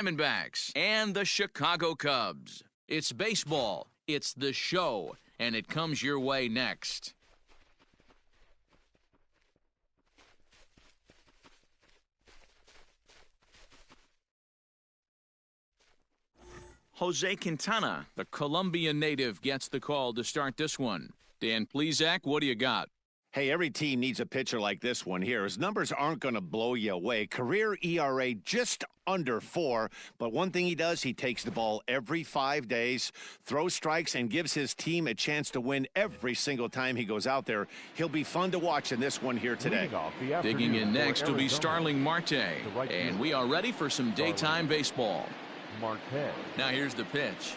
Diamondbacks and the Chicago Cubs. It's baseball, it's the show, and it comes your way next. Jose Quintana, the Colombian native, gets the call to start this one. Dan Plesac, what do you got? Hey, every team needs a pitcher like this one here. His numbers aren't going to blow you away. Career ERA just under 4. But one thing he does, he takes the ball every 5 days, throws strikes, and gives his team a chance to win every single time he goes out there. He'll be fun to watch in this one here today. Digging in next will be Starling Marte. And we are ready for some daytime baseball. Now here's the pitch.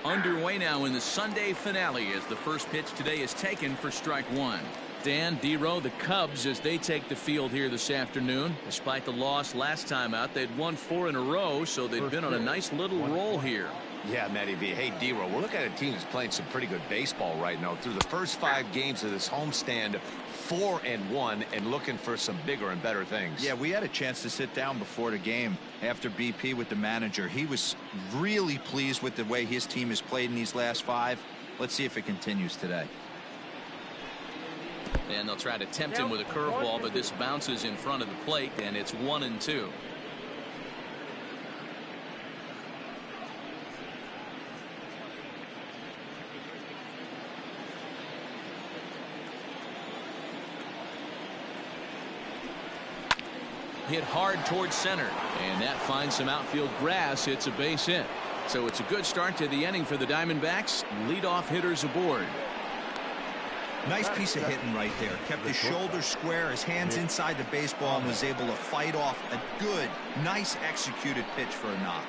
Underway now in the Sunday finale as the first pitch today is taken for strike one. Dan, D-Row, the Cubs, as they take the field here this afternoon. Despite the loss last time out, they'd won 4 in a row, so they've been on a nice little roll here. Yeah, Matty V. Hey, D-Row, we're looking at a team that's playing some pretty good baseball right now. Through the first 5 games of this homestand, 4-1, and looking for some bigger and better things. Yeah, we had a chance to sit down before the game after BP with the manager. He was really pleased with the way his team has played in these last 5. Let's see if it continues today. And they'll try to tempt him with a curveball, but this bounces in front of the plate, and it's 1-2. Hit hard towards center, and that finds some outfield grass. It's a base hit. So it's a good start to the inning for the Diamondbacks. Leadoff hitters aboard. Nice piece of hitting right there. Kept his shoulders square, his hands inside the baseball, and was able to fight off a good, nice executed pitch for a knock.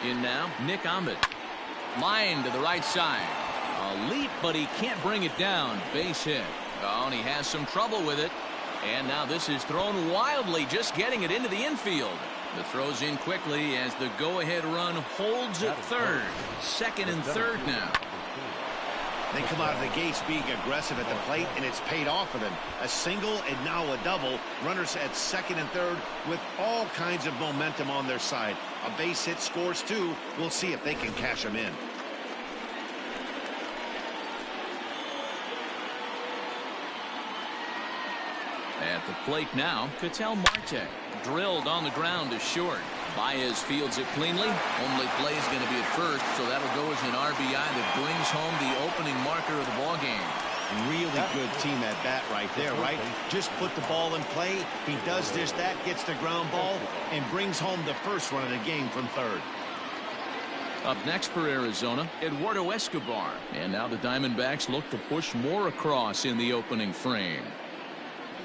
In now, Nick Ahmed. Line to the right side. A leap, but he can't bring it down. Base hit. Oh, and he has some trouble with it. And now this is thrown wildly, just getting it into the infield. The throw's in quickly as the go-ahead run holds at third. Second and third now. They come out of the gates being aggressive at the plate, and it's paid off for them. A single and now a double. Runners at second and third with all kinds of momentum on their side. A base hit scores 2. We'll see if they can cash them in. At the plate now, Ketel Marte. Drilled on the ground to short. Baez fields it cleanly. Only play is going to be at first, so that'll go as an RBI that brings home the opening marker of the ball game. Really good team at bat right there, right? Just put the ball in play. He does just that, gets the ground ball, and brings home the first run of the game from third. Up next for Arizona, Eduardo Escobar. And now the Diamondbacks look to push more across in the opening frame.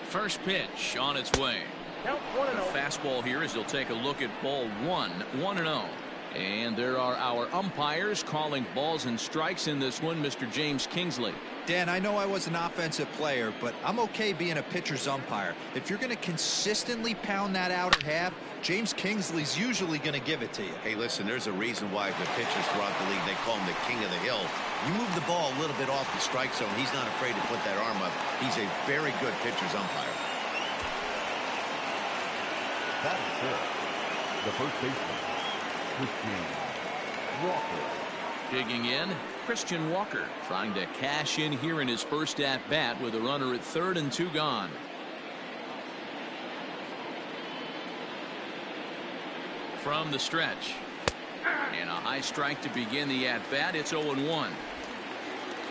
First pitch on its way. A fastball here as they'll take a look at ball 1, 1-0. And there are our umpires calling balls and strikes in this one, Mr. James Kingsley. Dan, I know I was an offensive player, but I'm okay being a pitcher's umpire. If you're going to consistently pound that outer half, James Kingsley's usually going to give it to you. Hey, listen, there's a reason why the pitchers throughout the league, they call him the king of the hill. You move the ball a little bit off the strike zone, he's not afraid to put that arm up. He's a very good pitcher's umpire. That is it. The first baseman, Christian Walker. Digging in, Christian Walker trying to cash in here in his first at-bat with a runner at third and 2 gone. From the stretch. And a high strike to begin the at-bat. It's 0-1.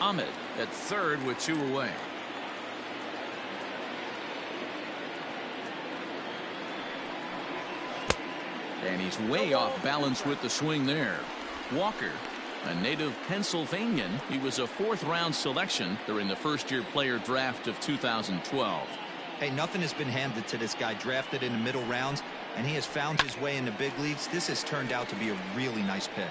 Ahmed at third with 2 away. And he's way off balance with the swing there. Walker, a native Pennsylvanian. He was a 4th-round selection during the first-year player draft of 2012. Hey, nothing has been handed to this guy. Drafted in the middle rounds, and he has found his way in the big leagues. This has turned out to be a really nice pick.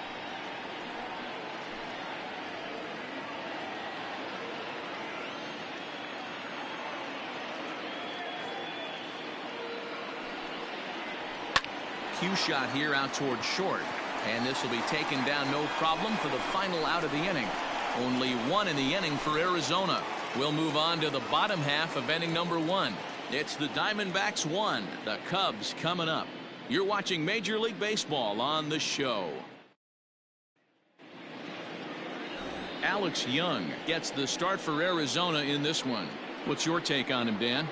Cue shot here out toward short. And this will be taken down no problem for the final out of the inning. Only one in the inning for Arizona. We'll move on to the bottom half of inning number 1. It's the Diamondbacks 1, the Cubs coming up. You're watching Major League Baseball on the show. Alex Young gets the start for Arizona in this one. What's your take on him, Dan?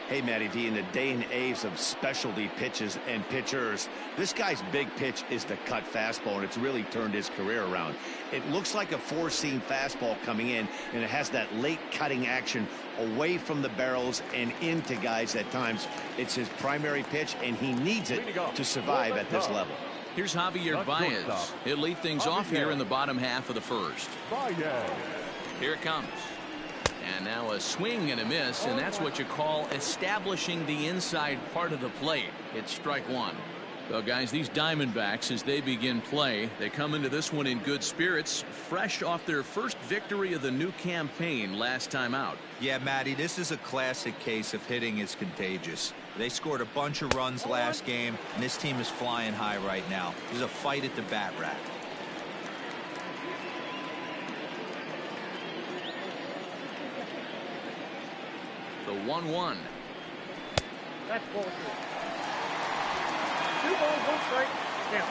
Hey, Matty V, in the day and age of specialty pitches and pitchers, this guy's big pitch is the cut fastball, and it's really turned his career around. It looks like a four-seam fastball coming in, and it has that late cutting action away from the barrels and into guys at times. It's his primary pitch, and he needs it to survive at this level. Here's Javier Baez. He'll lead things off here in the bottom half of the first. Here it comes. And now a swing and a miss, and that's what you call establishing the inside part of the plate. It's strike one. Well, guys, these Diamondbacks, as they begin play, they come into this one in good spirits, fresh off their first victory of the new campaign last time out. Yeah, Matty, this is a classic case of hitting is contagious. They scored a bunch of runs last game, and this team is flying high right now. There's a fight at the bat rack. The 1-1. That's bullshit. 2 balls, 1 strike. Count.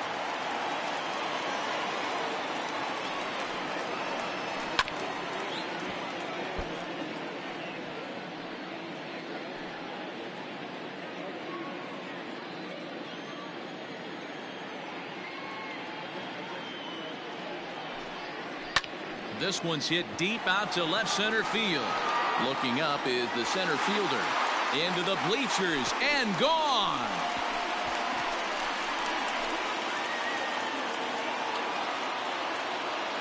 This one's hit deep out to left center field. Looking up is the center fielder. Into the bleachers and gone.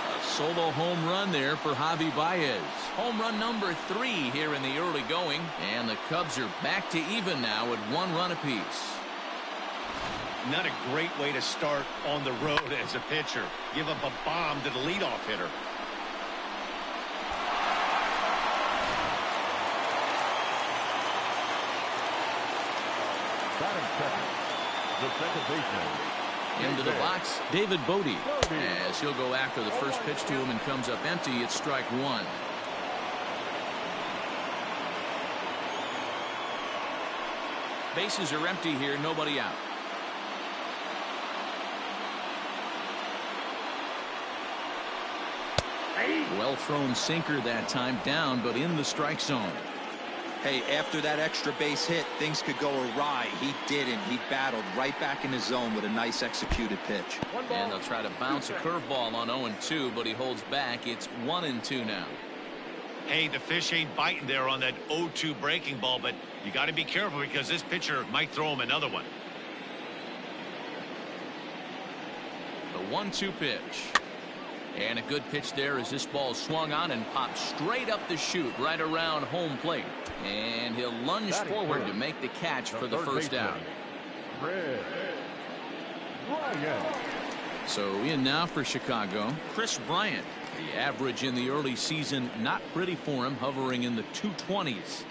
A solo home run there for Javi Baez. Home run number 3 here in the early going. And the Cubs are back to even now at 1 run apiece. Not a great way to start on the road as a pitcher. Give up a bomb to the leadoff hitter. The second baseman. Into the box, David Bodie. As he'll go after the first pitch to him and comes up empty, it's strike one. Bases are empty here, nobody out. Well thrown sinker that time, down but in the strike zone. Hey, after that extra base hit, things could go awry. He didn't. He battled right back in his zone with a nice executed pitch. And they'll try to bounce a curveball on 0-2, but he holds back. It's 1-2 now. Hey, the fish ain't biting there on that 0-2 breaking ball, but you got to be careful because this pitcher might throw him another one. The 1-2 pitch. And a good pitch there as this ball swung on and popped straight up the chute right around home plate. And he'll lunge forward to make the catch for the first out. So in now for Chicago, Chris Bryant. The average in the early season not pretty for him, hovering in the 220s.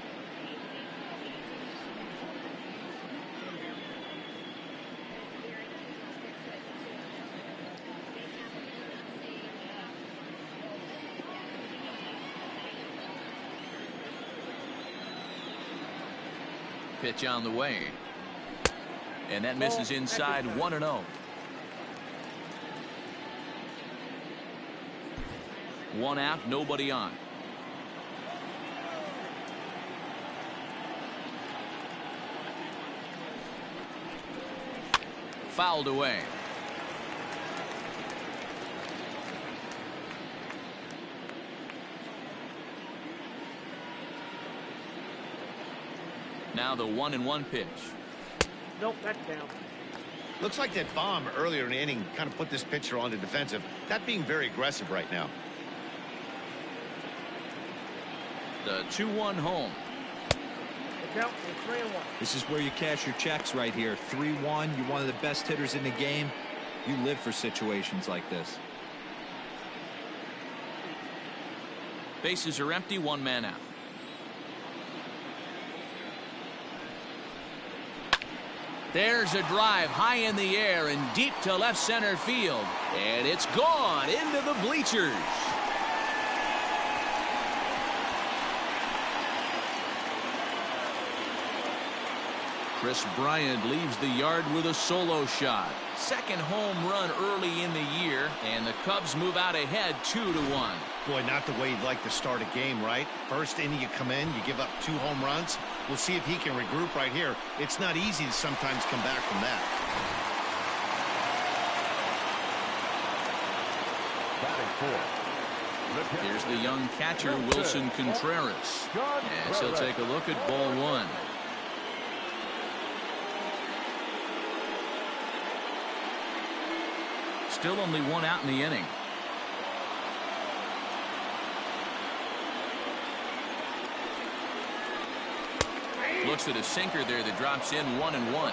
Pitch on the way. And that misses inside 1-0. 1 out, nobody on. Fouled away. Now the 1-1 pitch. Nope, that's down. Looks like that bomb earlier in the inning kind of put this pitcher on the defensive. Not being very aggressive right now. The 2-1 home. The count is 3-1. This is where you cash your checks right here. 3-1. You're one of the best hitters in the game. You live for situations like this. Bases are empty, 1 man out. There's a drive high in the air and deep to left center field. And it's gone into the bleachers. Chris Bryant leaves the yard with a solo shot. Second home run early in the year, and the Cubs move out ahead 2-1. Boy, not the way you'd like to start a game, right? First inning you come in, you give up 2 home runs. We'll see if he can regroup right here. It's not easy to sometimes come back from that. Here's the young catcher, Wilson Contreras. As he'll take a look at ball 1. Still only 1 out in the inning. Looks at a sinker there that drops in 1-1.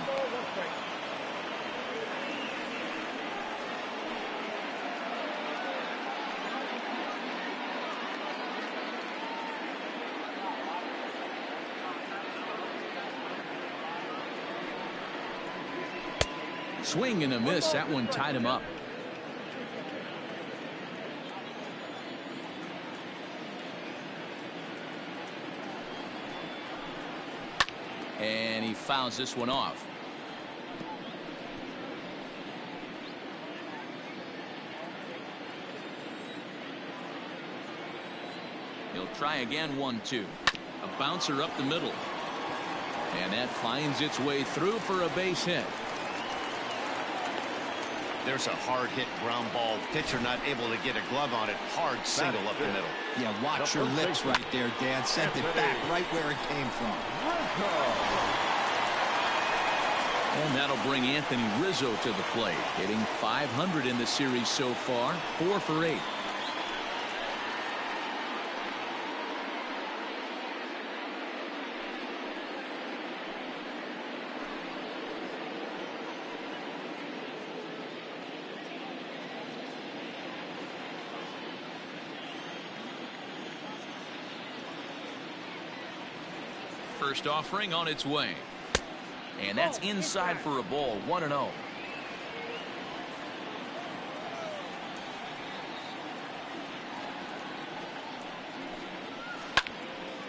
Swing and a miss. That one tied him up. And he fouls this one off. He'll try again. 1-2. A bouncer up the middle. And that finds its way through for a base hit. There's a hard hit ground ball. Pitcher not able to get a glove on it. Hard single up the middle. Yeah, watch your lips right there, Dan. Sent it back right where it came from. And that'll bring Anthony Rizzo to the plate, hitting .500 in the series so far, 4 for 8. First offering on its way. And that's inside for a ball. 1-0.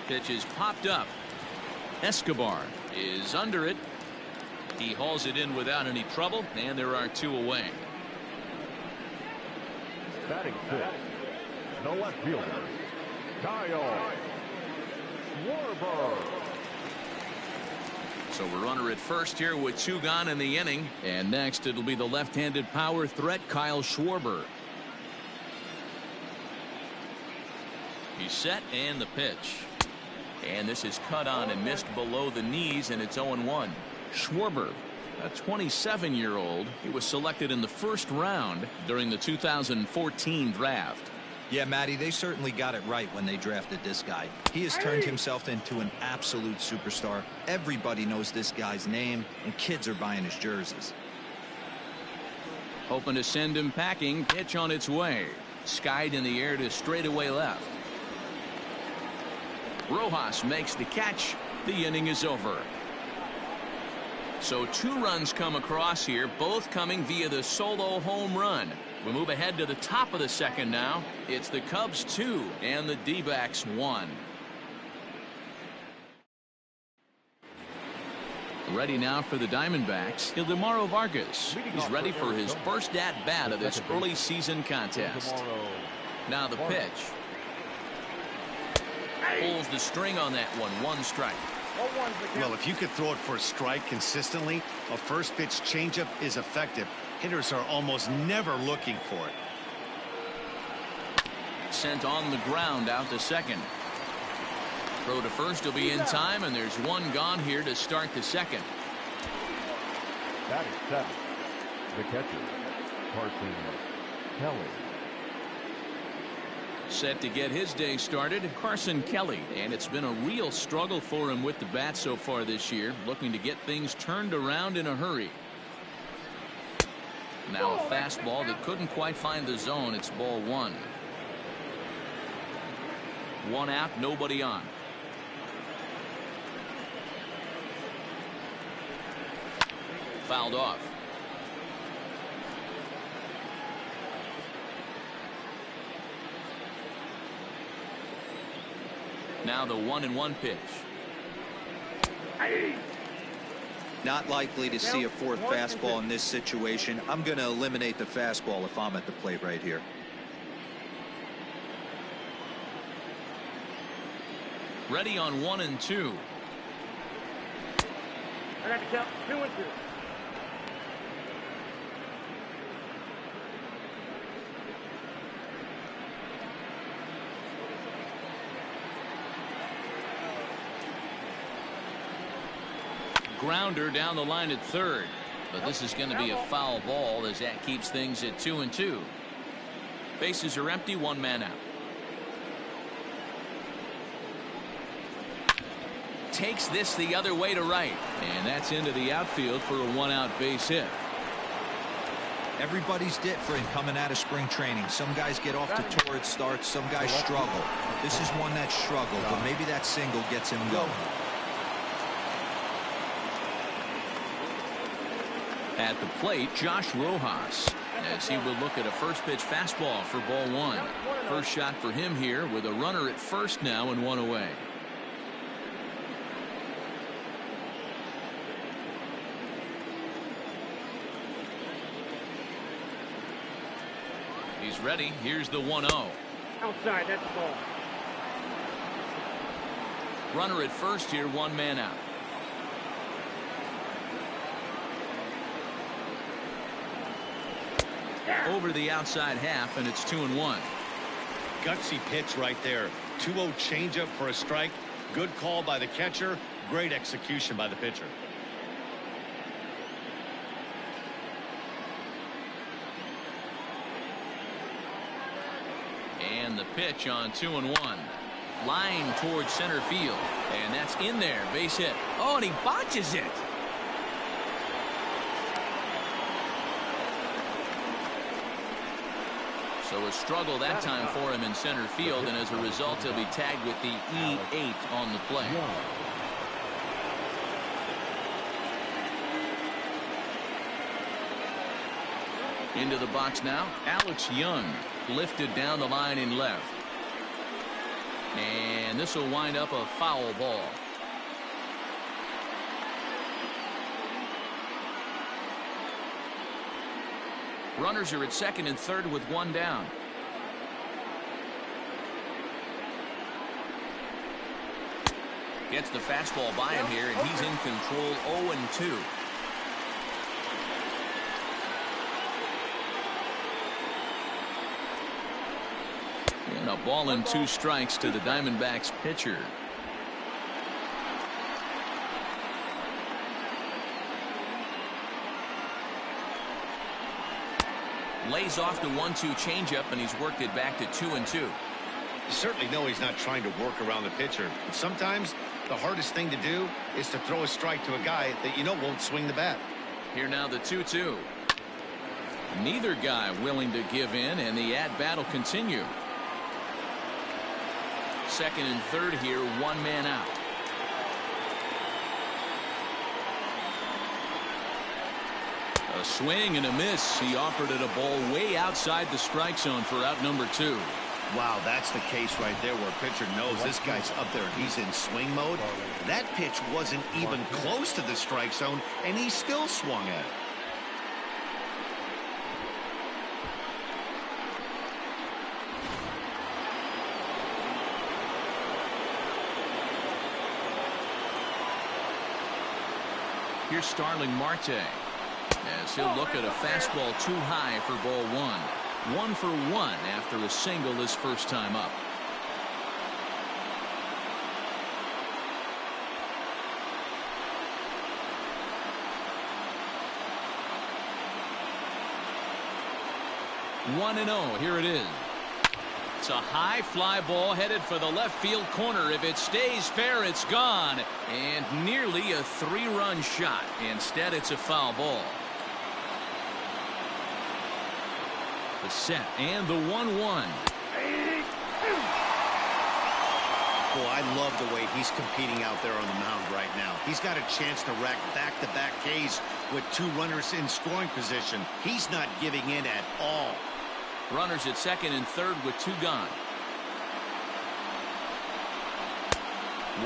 Pitch is popped up. Escobar is under it. He hauls it in without any trouble, and there are 2 away. Batting 6, the left fielder, Kyle Schwarber. So we're runner at first here with 2 gone in the inning. And next it'll be the left-handed power threat, Kyle Schwarber. He's set, and the pitch. And this is cut on and missed below the knees, and it's 0-1. Schwarber, a 27-year-old. He was selected in the first round during the 2014 draft. Yeah, Matty, they certainly got it right when they drafted this guy. He has turned himself into an absolute superstar. Everybody knows this guy's name, and kids are buying his jerseys. Hoping to send him packing. Pitch on its way. Skied in the air to straightaway left. Rojas makes the catch. The inning is over. So 2 runs come across here, both coming via the solo home run. We move ahead to the top of the second now. It's the Cubs 2 and the D-backs 1. Ready now for the Diamondbacks, Ildemaro Vargas. He's ready for his first at-bat of this early season contest. Now the pitch. Pulls the string on that one. 1 strike. Well, if you could throw it for a strike consistently, a first pitch changeup is effective. Hitters are almost never looking for it. Sent on the ground out to second. Throw to first will be in time, and there's 1 gone here to start the second. Batting 7, the catcher, Carson Kelly. Set to get his day started, Carson Kelly, and it's been a real struggle for him with the bat so far this year, looking to get things turned around in a hurry. Now a fastball that couldn't quite find the zone. It's ball 1. 1 out, nobody on. fouled off. Now the 1-1 pitch. Not likely to see a fourth fastball in this situation. I'm going to eliminate the fastball if I'm at the plate right here. Ready on 1-2. I got to count 2-2. Grounder down the line at third, but this is going to be a foul ball as that keeps things at 2-2. Bases are empty, one man out. Takes this the other way to right, and that's into the outfield for a one-out base hit. Everybody's different coming out of spring training. Some guys get off to torrid starts, some guys struggle. This is one that struggled, but maybe that single gets him going. At the plate, Josh Rojas, as he will look at a first pitch fastball for ball one. First shot for him here with a runner at first now and one away. He's ready. Here's the 1-0. Outside, that's the ball. Runner at first here, one man out. Over the outside half, and it's 2-1. Gutsy pitch right there. 2-0 changeup for a strike. Good call by the catcher. Great execution by the pitcher. And the pitch on 2-1. Line towards center field, and that's in there. Base hit. Oh, and he botches it. So a struggle that time for him in center field, and as a result he'll be tagged with the E8 on the play. Into the box now, Alex Young, lifted down the line in left. And this will wind up a foul ball. Runners are at second and third with one down. Gets the fastball by him here, and he's in control. 0-2. And a ball and 2 strikes to the Diamondbacks pitcher. Lays off the 1-2 changeup, and he's worked it back to 2-2. You certainly know he's not trying to work around the pitcher. But sometimes the hardest thing to do is to throw a strike to a guy that you know won't swing the bat. Here now the 2-2. Neither guy willing to give in, and the at-bat will continue. Second and third here, one man out. A swing and a miss. He offered it a ball way outside the strike zone for out number 2. Wow, that's the case right there where a pitcher knows this guy's up there and he's in swing mode. That pitch wasn't even close to the strike zone, and he still swung at it. Here's Starling Marte, as he'll look at a fastball too high for ball one. 1 for 1 after a single his first time up. One and 0. Here it is. It's a high fly ball headed for the left field corner. If it stays fair, it's gone. And nearly a 3-run shot. Instead, it's a foul ball. The set and the 1-1. Boy, I love the way he's competing out there on the mound right now. He's got a chance to rack back-to-back Ks with 2 runners in scoring position. He's not giving in at all. Runners at second and third with 2 gone.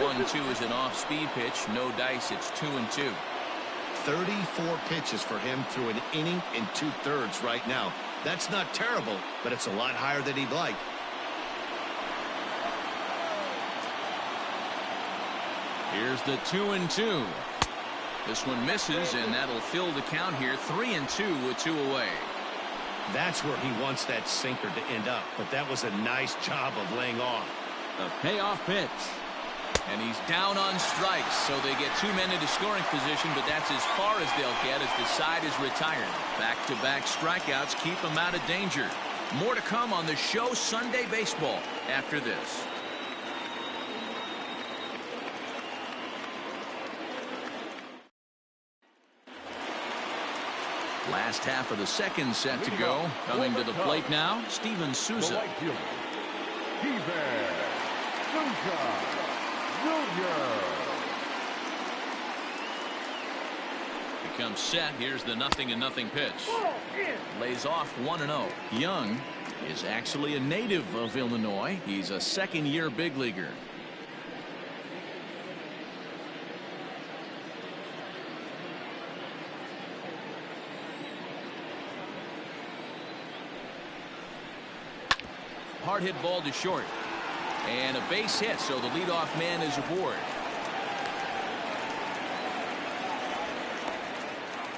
1-2 is an off-speed pitch. No dice. It's 2-2. 34 pitches for him through an inning and 2/3 right now. That's not terrible, but it's a lot higher than he'd like. Here's the 2-2. This one misses, and that'll fill the count here. 3-2 with 2 away. That's where he wants that sinker to end up, but that was a nice job of laying off. The payoff pitch. And he's down on strikes, so they get 2 men into scoring position, but that's as far as they'll get as the side is retired. Back-to-back strikeouts keep them out of danger. More to come on the show Sunday Baseball after this. Last half of the second set to go. Coming to the plate now, Steven Souza. The right fielder, Steven Souza Jr. Becomes set. Here's the 0-0 pitch. Lays off 1-0. Young is actually a native of Illinois. He's a second-year big leaguer. Hard hit ball to short. And a base hit, so the leadoff man is aboard.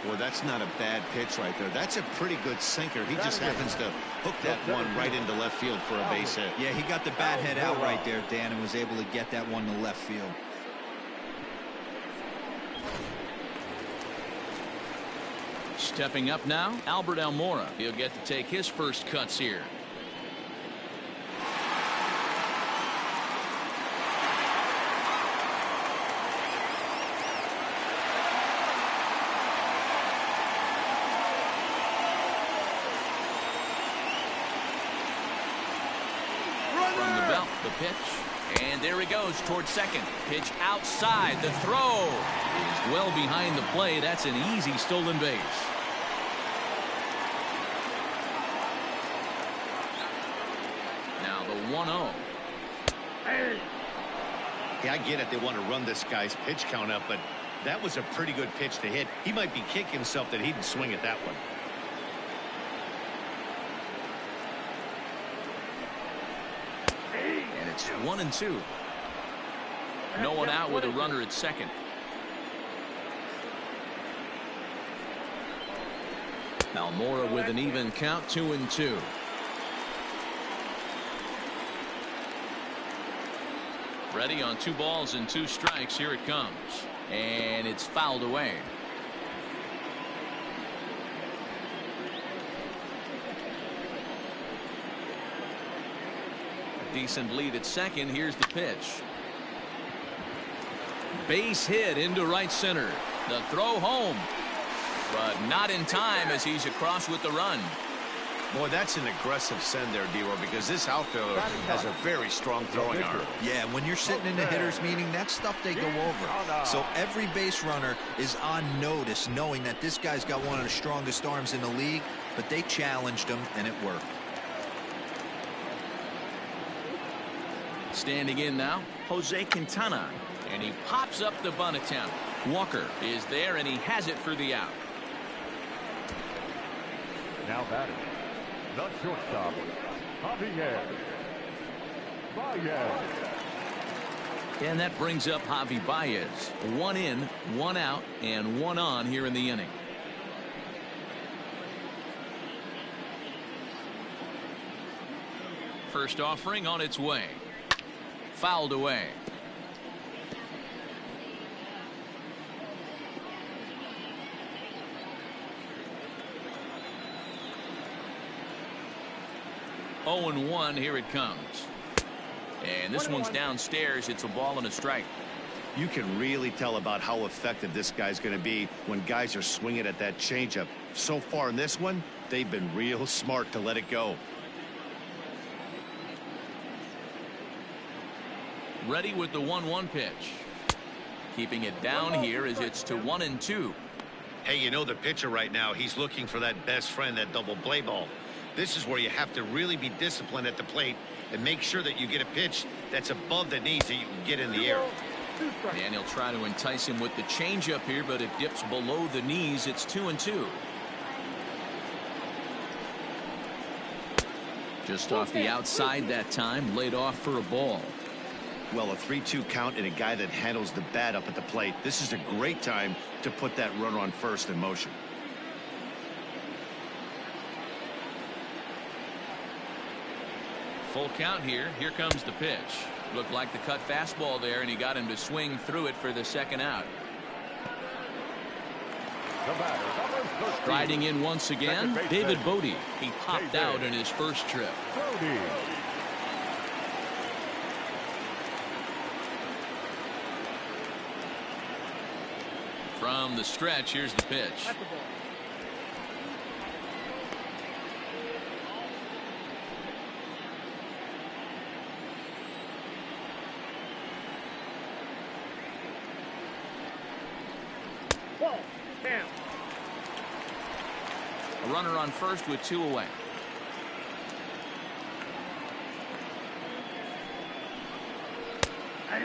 Well, that's not a bad pitch right there. That's a pretty good sinker. He just happens to hook that one right into left field for a base hit. Yeah, he got the bat head out right there, Dan, and was able to get that one to left field. Stepping up now, Albert Almora. He'll get to take his first cuts here. The pitch, and there he goes towards second. Pitch outside. The throw is well behind the play. That's an easy stolen base. Now the 1-0. Yeah, I get it. They want to run this guy's pitch count up, but that was a pretty good pitch to hit. He might be kicking himself that he didn't swing at that one. It's 1-2. No one out with a runner at second. Almora with an even count, 2-2. Ready on 2 balls and 2 strikes. Here it comes. And it's fouled away. Decent lead at second. Here's the pitch. Base hit into right center. The throw home, but not in time as he's across with the run. Boy, that's an aggressive send there, D-Roy, because this outfielder has a very strong throwing arm. Yeah, when you're sitting in the hitter's meeting, that's stuff they go over. So every base runner is on notice, knowing that this guy's got one of the strongest arms in the league, but they challenged him, and it worked. Standing in now, Jose Quintana, and he pops up the bunt attempt. Walker is there, and he has it for the out. Now batting, the shortstop, Javier Baez. And that brings up Javi Baez. 1 in, 1 out, and 1 on here in the inning. First offering on its way. Fouled away. Oh and 1. Here it comes. And this one's downstairs. It's a ball and a strike. You can really tell about how effective this guy's going to be when guys are swinging at that changeup. So far in this one, they've been real smart to let it go. Ready with the 1-1 pitch. Keeping it down here as it's to 1-2. Hey, you know the pitcher right now, he's looking for that best friend, that double play ball. This is where you have to really be disciplined at the plate and make sure that you get a pitch that's above the knees that you can get in the air. And he'll try to entice him with the changeup here, but it dips below the knees. It's 2-2. Just off the outside that time, laid off for a ball. Well, a 3-2 count and a guy that handles the bat up at the plate. This is a great time to put that runner on first in motion. Full count here. Here comes the pitch. Looked like the cut fastball there, and he got him to swing through it for the second out. Riding in once again, David Bodie. He popped out in his first trip. From the stretch, here's the pitch. A runner on first with 2 away.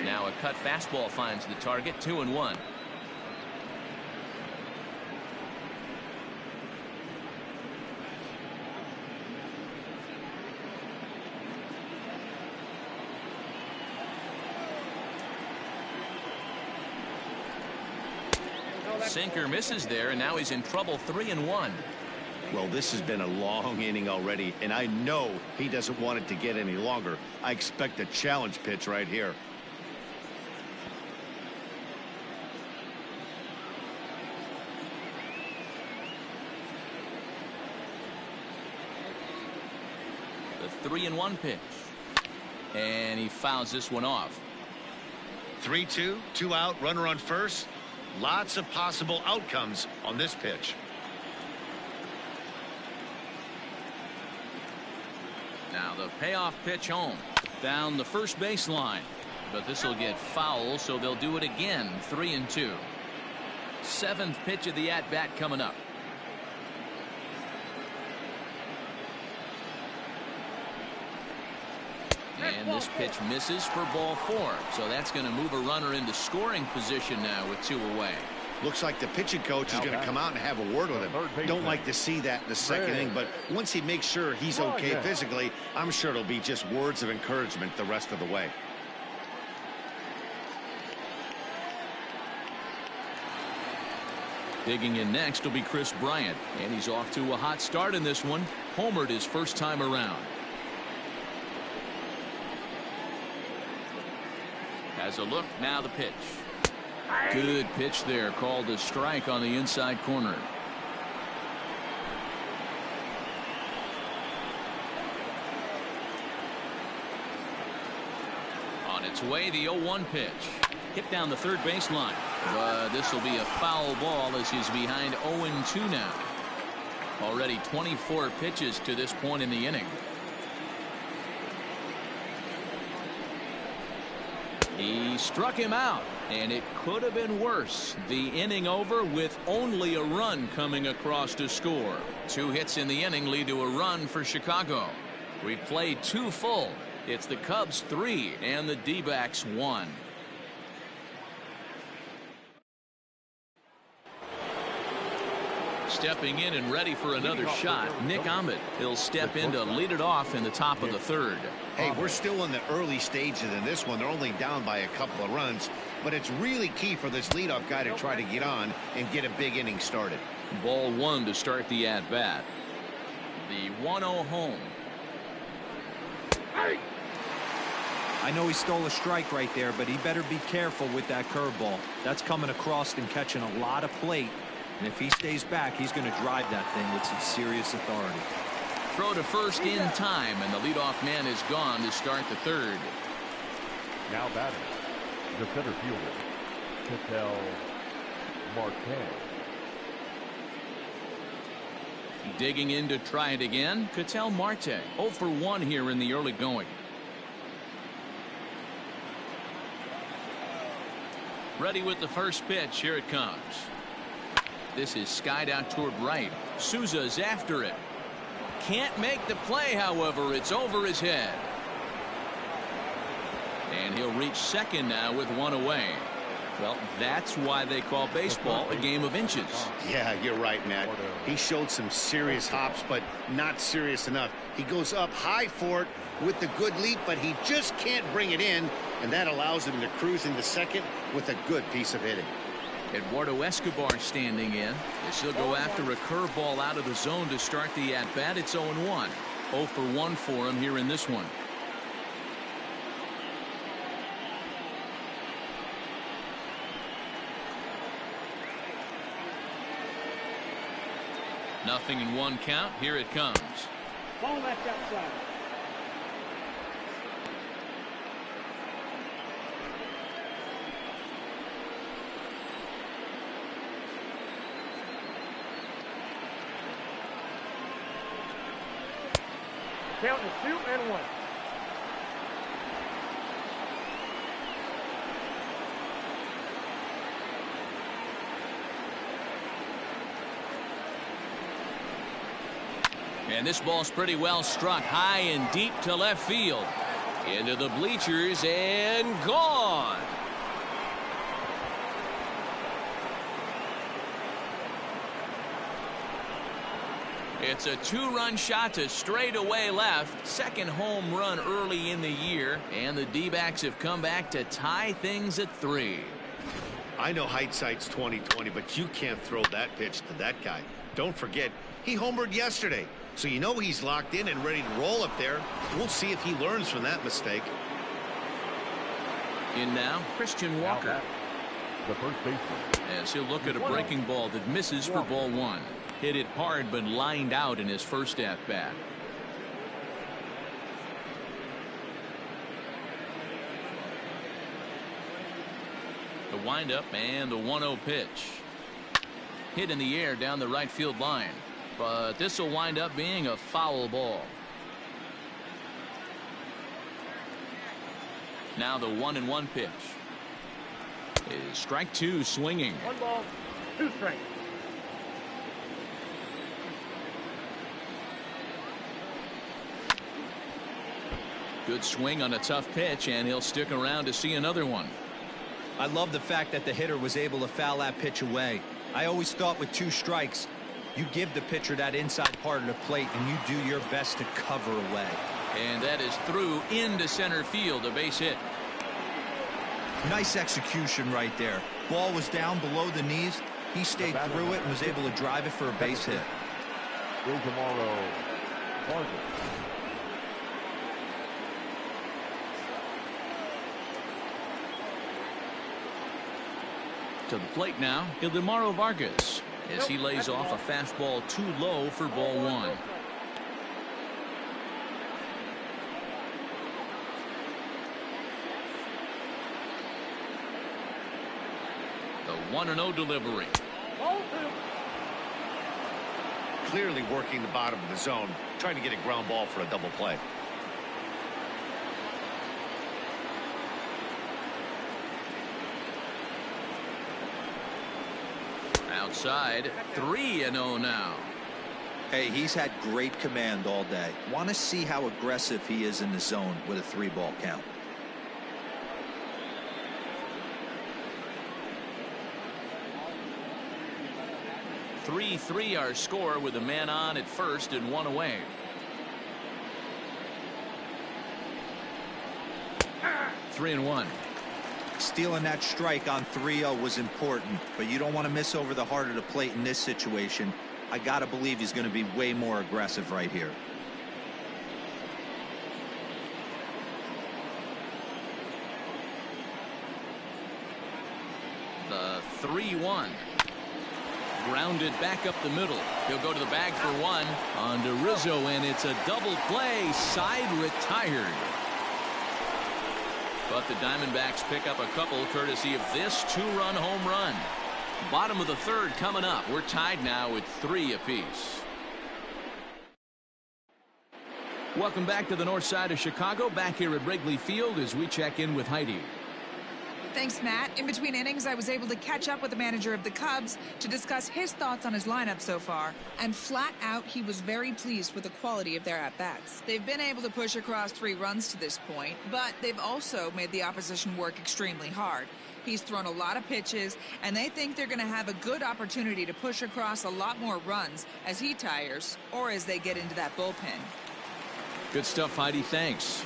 Now a cut fastball finds the target. 2-1. Sinker misses there, and now he's in trouble. 3-1. Well, this has been a long inning already, and I know he doesn't want it to get any longer. I expect a challenge pitch right here. The 3-1 pitch. And he fouls this one off. 3-2, 2 out, runner on first. Lots of possible outcomes on this pitch. Now the payoff pitch home. Down the first baseline. But this will get foul, so they'll do it again. 3-2. 7th pitch of the at-bat coming up. And this pitch misses for ball 4. So that's going to move a runner into scoring position now with 2 away. Looks like the pitching coach is going to come out and have a word with him. Don't like to see that in the second inning, but once he makes sure he's okay physically, I'm sure it'll be just words of encouragement the rest of the way. Digging in next will be Chris Bryant, and he's off to a hot start in this one. Homered his first time around. Has a look, now the pitch. Good pitch there, called a strike on the inside corner. On its way, the 0-1 pitch. Hit down the third baseline. But this will be a foul ball as he's behind 0-2 now. Already 24 pitches to this point in the inning. He struck him out, and it could have been worse. The inning over with only a run coming across to score. 2 hits in the inning lead to a run for Chicago. We played 2 full. It's the Cubs 3 and the D-backs 1. Stepping in and ready for another shot, Nick Ahmed. He'll step in to lead it off in the top of the 3rd. Hey, we're still in the early stages in this one. They're only down by a couple of runs, but it's really key for this leadoff guy to try to get on and get a big inning started. Ball 1 to start the at-bat. The 1-0 home. I know he stole a strike right there, but he better be careful with that curveball. That's coming across and catching a lot of plate. And if he stays back, he's going to drive that thing with some serious authority. Throw to first in time, and the leadoff man is gone to start the 3rd. Now batting, the center fielder, Ketel Marte. Digging in to try it again, Ketel Marte. 0 for 1 here in the early going. Ready with the first pitch. Here it comes. This is skied out toward right. Souza's after it. Can't make the play, however. It's over his head. And he'll reach second now with one away. Well, that's why they call baseball a game of inches. Yeah, you're right, Matt. He showed some serious hops, but not serious enough. He goes up high for it with the good leap, but he just can't bring it in, and that allows him to cruise into second with a good piece of hitting. Eduardo Escobar standing in as he'll go after a curveball out of the zone to start the at-bat. It's 0-1. 0 for 1 for him here in this one. Nothing in one count. Here it comes. Ball left outside. Count is 2-1. And this ball's pretty well struck high and deep to left field. Into the bleachers and gone. It's a two-run shot to straightaway left. Second home run early in the year. And the D-backs have come back to tie things at 3. I know hindsight's 20/20, but you can't throw that pitch to that guy. Don't forget, he homered yesterday. So you know he's locked in and ready to roll up there. We'll see if he learns from that mistake. In now, Christian Walker. The first baseman. As he'll look at a breaking ball that misses for ball 1. Hit it hard but lined out in his first at-bat. The windup and the 1-0 pitch. Hit in the air down the right field line. But this will wind up being a foul ball. Now the 1-1 pitch. Is strike 2 swinging. 1 ball, 2 strikes. Good swing on a tough pitch, and he'll stick around to see another one. I love the fact that the hitter was able to foul that pitch away. I always thought with 2 strikes, you give the pitcher that inside part of the plate and you do your best to cover away. And that is through into center field, a base hit. Nice execution right there. Ball was down below the knees. He stayed through it and was able to drive it for a base hit. Bill tomorrow. Vargas. To the plate now, Ildemaro Vargas, as he lays off a fastball too low for ball 1. The 1-0 delivery. Ball 2. Clearly working the bottom of the zone, trying to get a ground ball for a double play. Outside, 3-0 now. Hey, he's had great command all day. Want to see how aggressive he is in the zone with a 3-ball count. Three our score with a man on at first and 1 away. Three and 1. Stealing that strike on 3-0 was important, but you don't want to miss over the heart of the plate in this situation. I got to believe he's going to be way more aggressive right here. The 3-1. Grounded back up the middle. He'll go to the bag for 1 on to Rizzo, and it's a double play. Side retired. But the Diamondbacks pick up a couple courtesy of this 2-run home run. Bottom of the 3rd coming up. We're tied now at 3 apiece. Welcome back to the north side of Chicago. Back here at Wrigley Field as we check in with Heidi. Thanks, Matt. In between innings, I was able to catch up with the manager of the Cubs to discuss his thoughts on his lineup so far. And flat out, he was very pleased with the quality of their at-bats. They've been able to push across 3 runs to this point, but they've also made the opposition work extremely hard. He's thrown a lot of pitches, and they think they're going to have a good opportunity to push across a lot more runs as he tires or as they get into that bullpen. Good stuff, Heidi. Thanks.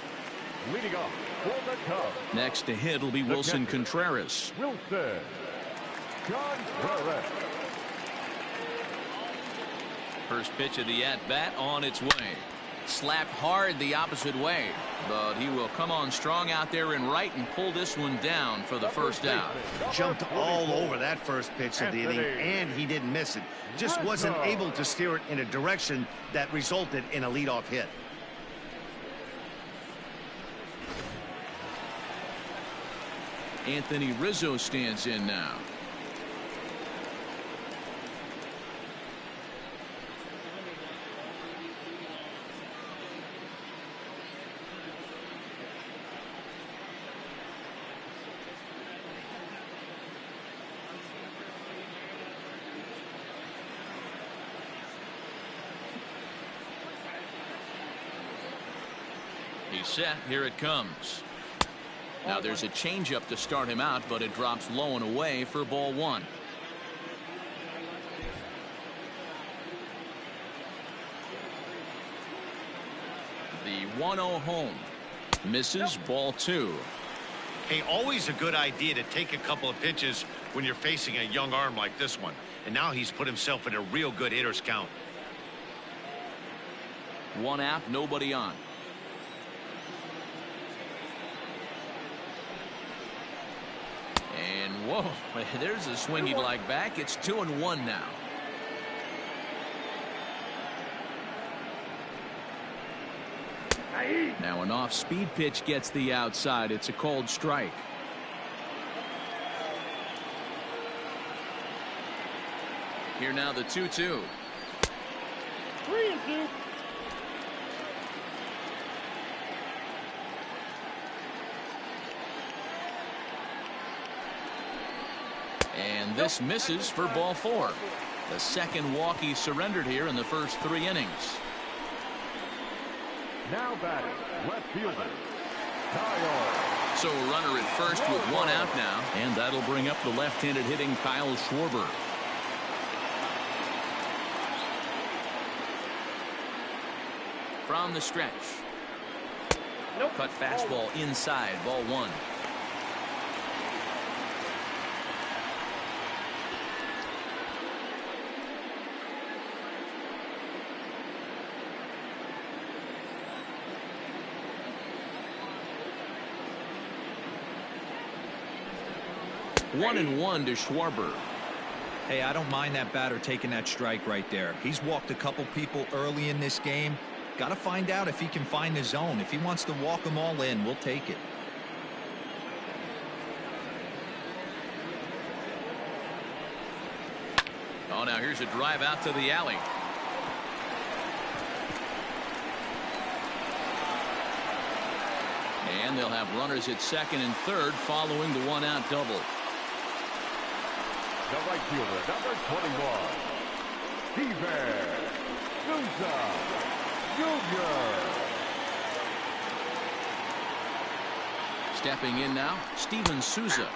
Leading off for the Cubs. Next to hit will be Wilson Contreras. Wilson Contreras. First pitch of the at-bat on its way. Slapped hard the opposite way, but he will come on strong out there in right and pull this one down for the first out. Jumped all over that first pitch of the inning, and he didn't miss it. Just wasn't able to steer it in a direction that resulted in a leadoff hit. Anthony Rizzo stands in now. He's set. Here it comes. Now there's a changeup to start him out, but it drops low and away for ball 1. The 1-0 home. Misses. Ball 2. Hey, always a good idea to take a couple of pitches when you're facing a young arm like this one. And now he's put himself in a real good hitter's count. 1 out, nobody on. And whoa, there's a swing he'd like back. It's 2-1 now. Now an off-speed pitch gets the outside. It's a called strike. Here now the 2-2. 3-2. And this misses for ball 4. The second walk he surrendered here in the first 3 innings. Now batting, left fielder, Kyle. So a runner at first with 1 out now, and that'll bring up the left-handed hitting Kyle Schwarber. From the stretch. Cut fastball inside, ball 1. One and 1 to Schwarber. Hey, I don't mind that batter taking that strike right there. He's walked a couple people early in this game. Got to find out if he can find the zone. If he wants to walk them all in, we'll take it. Oh, now here's a drive out to the alley. And they'll have runners at second and third following the 1-out double. The right fielder, number 21, Steven Souza Jr. Stepping in now, Steven Souza,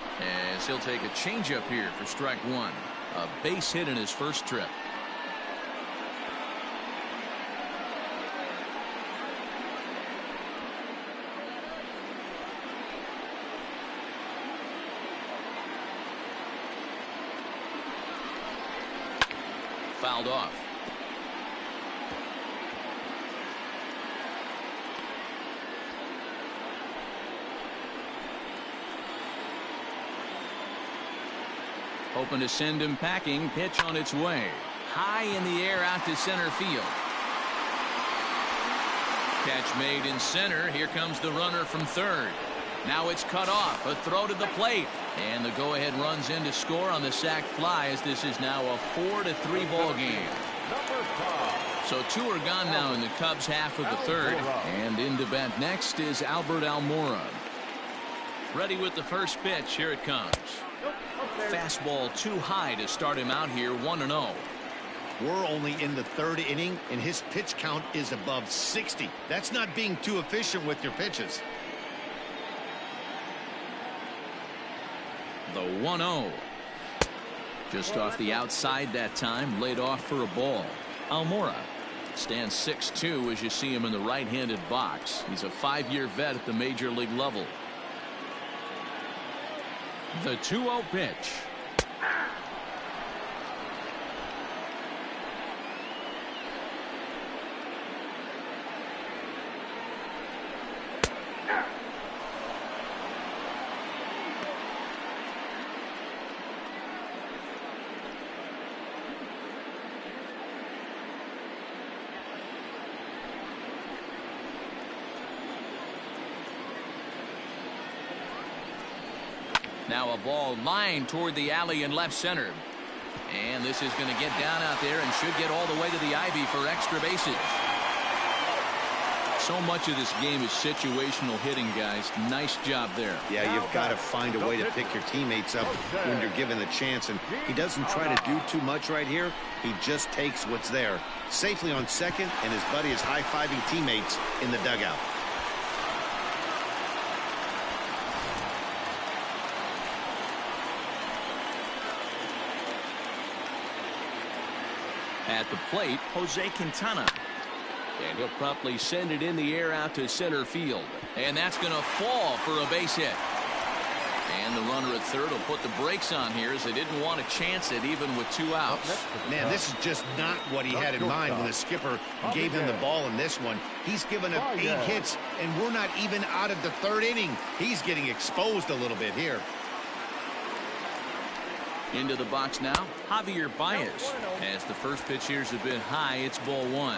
as he'll take a changeup here for strike 1. A base hit in his first trip. Fouled off. Hoping to send him packing. Pitch on its way. High in the air out to center field. Catch made in center. Here comes the runner from third. Now it's cut off. A throw to the plate. And the go-ahead runs in to score on the sac fly, as this is now a 4-3 ball game. So 2 are gone now in the Cubs half of the third. And in to bat next is Albert Almora. Ready with the first pitch. Here it comes. Fastball too high to start him out here. 1-0. We're only in the third inning, and his pitch count is above 60. That's not being too efficient with your pitches. The 1-0. Just off the outside that time. Laid off for a ball. Almora stands 6'2" as you see him in the right-handed box. He's a 5-year vet at the major league level. The 2-0 pitch. Now a ball lined toward the alley in left center. And this is going to get down out there and should get all the way to the ivy for extra bases. So much of this game is situational hitting, guys. Nice job there. Yeah, you've got to find a way to pick your teammates up when you're given the chance. And he doesn't try to do too much right here. He just takes what's there. Safely on second, and his buddy is high-fiving teammates in the dugout. At the plate, Jose Quintana. And he'll promptly send it in the air out to center field. And that's going to fall for a base hit. And the runner at third will put the brakes on here as they didn't want to chance it even with 2 outs. Man, this is just not what he had in mind when the skipper gave him the ball in this one. He's given up 8 hits, and we're not even out of the third inning. He's getting exposed a little bit here. Into the box now, Javier Baez. As the first pitch here's a bit high, it's ball 1.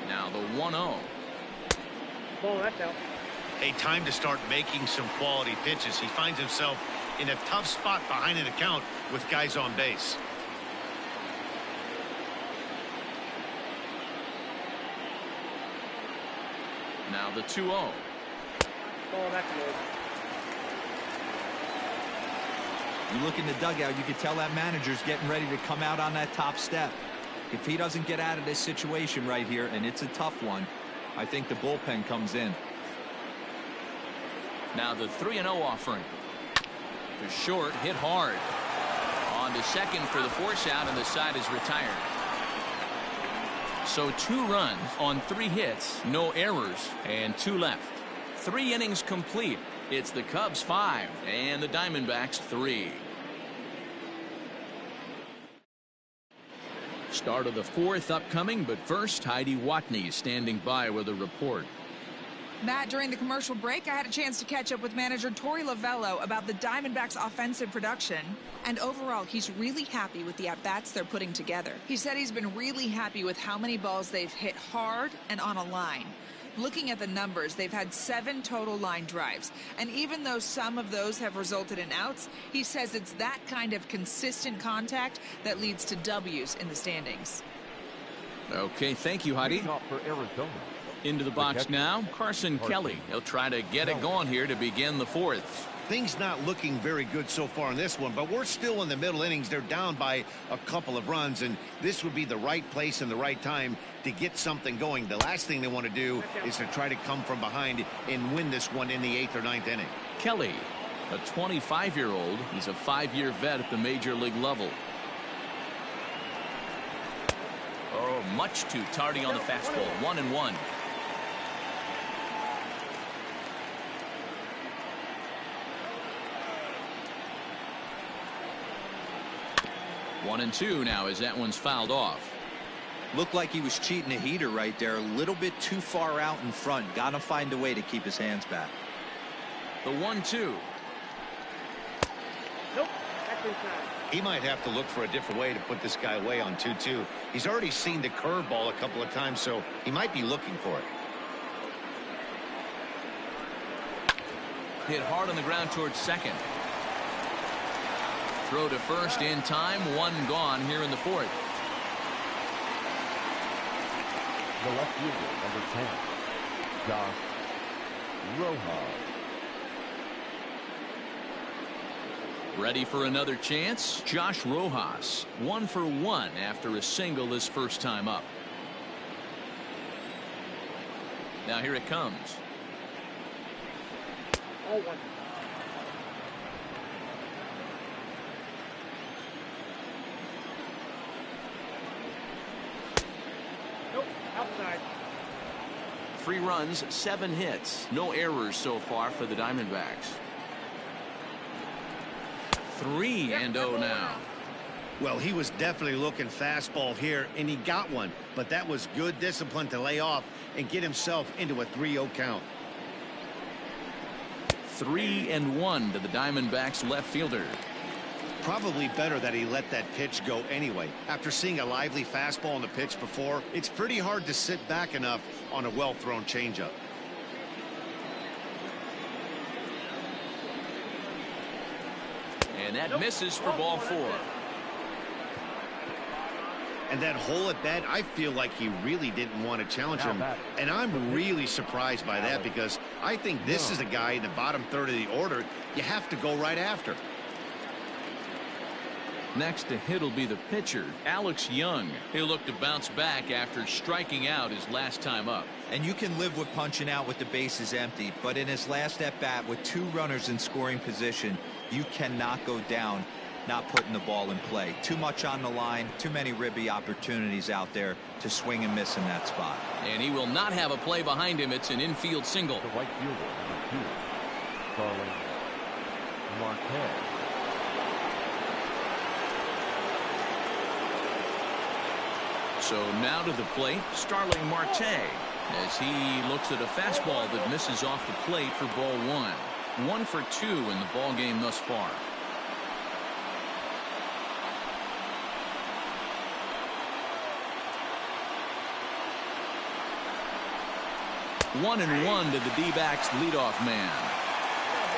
Now the 1-0. Ball, that's out. Hey, time to start making some quality pitches. He finds himself in a tough spot behind an account with guys on base. Now the 2-0. Ball, that's low. You look in the dugout, you can tell that manager's getting ready to come out on that top step. If he doesn't get out of this situation right here, and it's a tough one, I think the bullpen comes in. Now the 3-0 offering. To short, hit hard. On to second for the force out, and the side is retired. So 2 runs on 3 hits, no errors, and 2 left. 3 innings complete. It's the Cubs 5 and the Diamondbacks 3. Start of the 4th upcoming, but first Heidi Watney standing by with a report. Matt, during the commercial break, I had a chance to catch up with manager Torey Lovello about the Diamondbacks' offensive production. And overall, he's really happy with the at-bats they're putting together. He said he's been really happy with how many balls they've hit hard and on a line. Looking at the numbers, they've had 7 total line drives. And even though some of those have resulted in outs, he says it's that kind of consistent contact that leads to W's in the standings. Okay, thank you, Heidi. For Arizona. Into the box now, Carson Kelly. He'll try to get it going here to begin the 4th. Things not looking very good so far in this one, but we're still in the middle innings. They're down by a couple of runs, and this would be the right place and the right time to get something going. The last thing they want to do is to try to come from behind and win this one in the 8th or 9th inning. Kelly, a 25-year-old. He's a 5-year vet at the major league level. Oh, much too tardy on the fastball. 1-1. One and 2 now as that one's fouled off. Looked like he was cheating a heater right there, a little bit too far out in front. Got to find a way to keep his hands back. The 1-2. Nope, that's inside. He might have to look for a different way to put this guy away on 2-2. He's already seen the curveball a couple of times, so he might be looking for it. Hit hard on the ground towards second. throw to first in time. One gone here in the fourth. The left fielder, number 10, Josh Rojas. Ready for another chance? Josh Rojas, 1 for 1 after a single his first time up. Now here it comes. Oh, one. Nope, outside. 3 runs, 7 hits. No errors so far for the Diamondbacks. 3-0 now. Well, he was definitely looking fastball here, and he got one. But that was good discipline to lay off and get himself into a 3-0 count. 3-1 to the Diamondbacks left fielder. Probably better that he let that pitch go anyway. After seeing a lively fastball on the pitch before, it's pretty hard to sit back enough on a well-thrown changeup. And that misses for ball 4. And that hole at bat, I feel like he really didn't want to challenge him. And I'm really surprised by that because I think this is a guy in the bottom third of the order you have to go right after. Next to hit will be the pitcher, Alex Young. He'll look to bounce back after striking out his last time up. And you can live with punching out with the bases empty, but in his last at bat with 2 runners in scoring position, you cannot go down not putting the ball in play. Too much on the line, too many ribby opportunities out there to swing and miss in that spot. And he will not have a play behind him. It's an infield single. The right fielder, number 2, Starling Marquez. So now to the plate, Starling Marte, as he looks at a fastball that misses off the plate for ball 1. 1 for 2 in the ball game thus far. 1-1 to the D-backs leadoff man.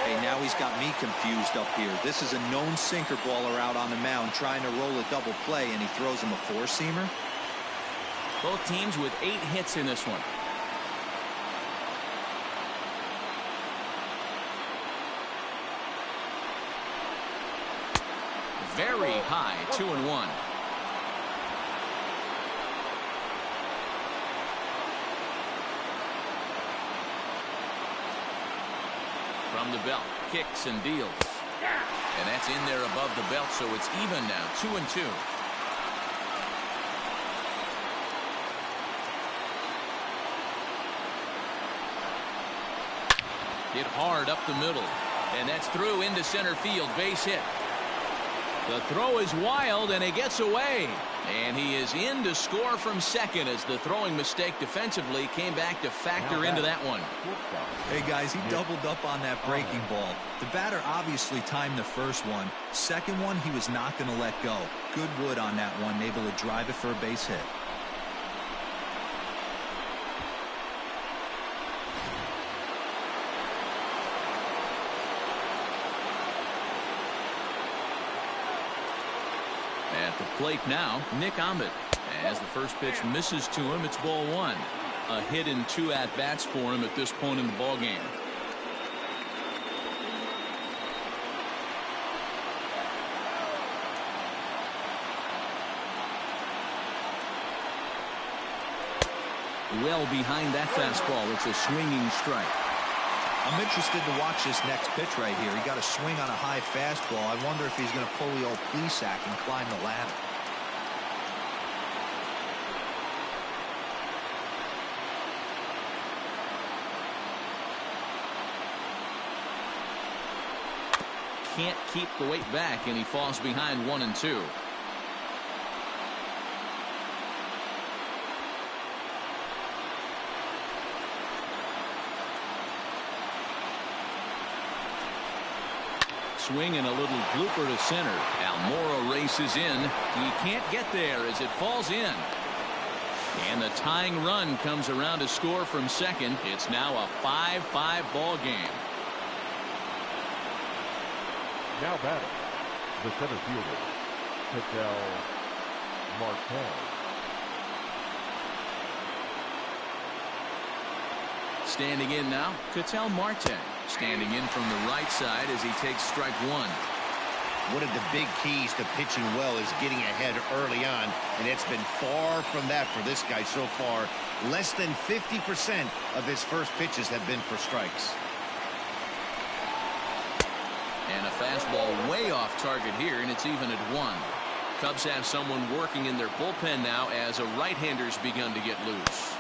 Hey, now he's got me confused up here. This is a known sinker baller out on the mound trying to roll a double play, and he throws him a 4-seamer. Both teams with 8 hits in this one. Very high, 2-1. From the belt, kicks and deals. And that's in there above the belt, so it's even now, 2-2. Hit hard up the middle, and that's through into center field, base hit. The throw is wild, and he gets away. And he is in to score from second as the throwing mistake defensively came back to factor into that one. Hey, guys, he doubled up on that breaking ball. The batter obviously timed the first one. Second one, he was not going to let go. Good wood on that one, able to drive it for a base hit. At the plate now, Nick Ahmed. As the first pitch misses to him, it's ball 1. A hit in 2 at-bats for him at this point in the ball game. Well behind that fastball, it's a swinging strike. I'm interested to watch this next pitch right here. He got a swing on a high fastball. I wonder if he's going to pull the old Plesac and climb the ladder. Can't keep the weight back, and he falls behind 1-2. Swing and a little blooper to center. Almora races in. He can't get there as it falls in. And the tying run comes around to score from second. It's now a 5-5 ball game. Now batting, The center fielder, Ketel Marte. Standing in now, Ketel Marte. Standing in from the right side as he takes strike one. One of the big keys to pitching well is getting ahead early on, and it's been far from that for this guy so far. Less than 50% of his first pitches have been for strikes. And a fastball way off target here, and it's even at one. Cubs have someone working in their bullpen now as a right-hander's begun to get loose.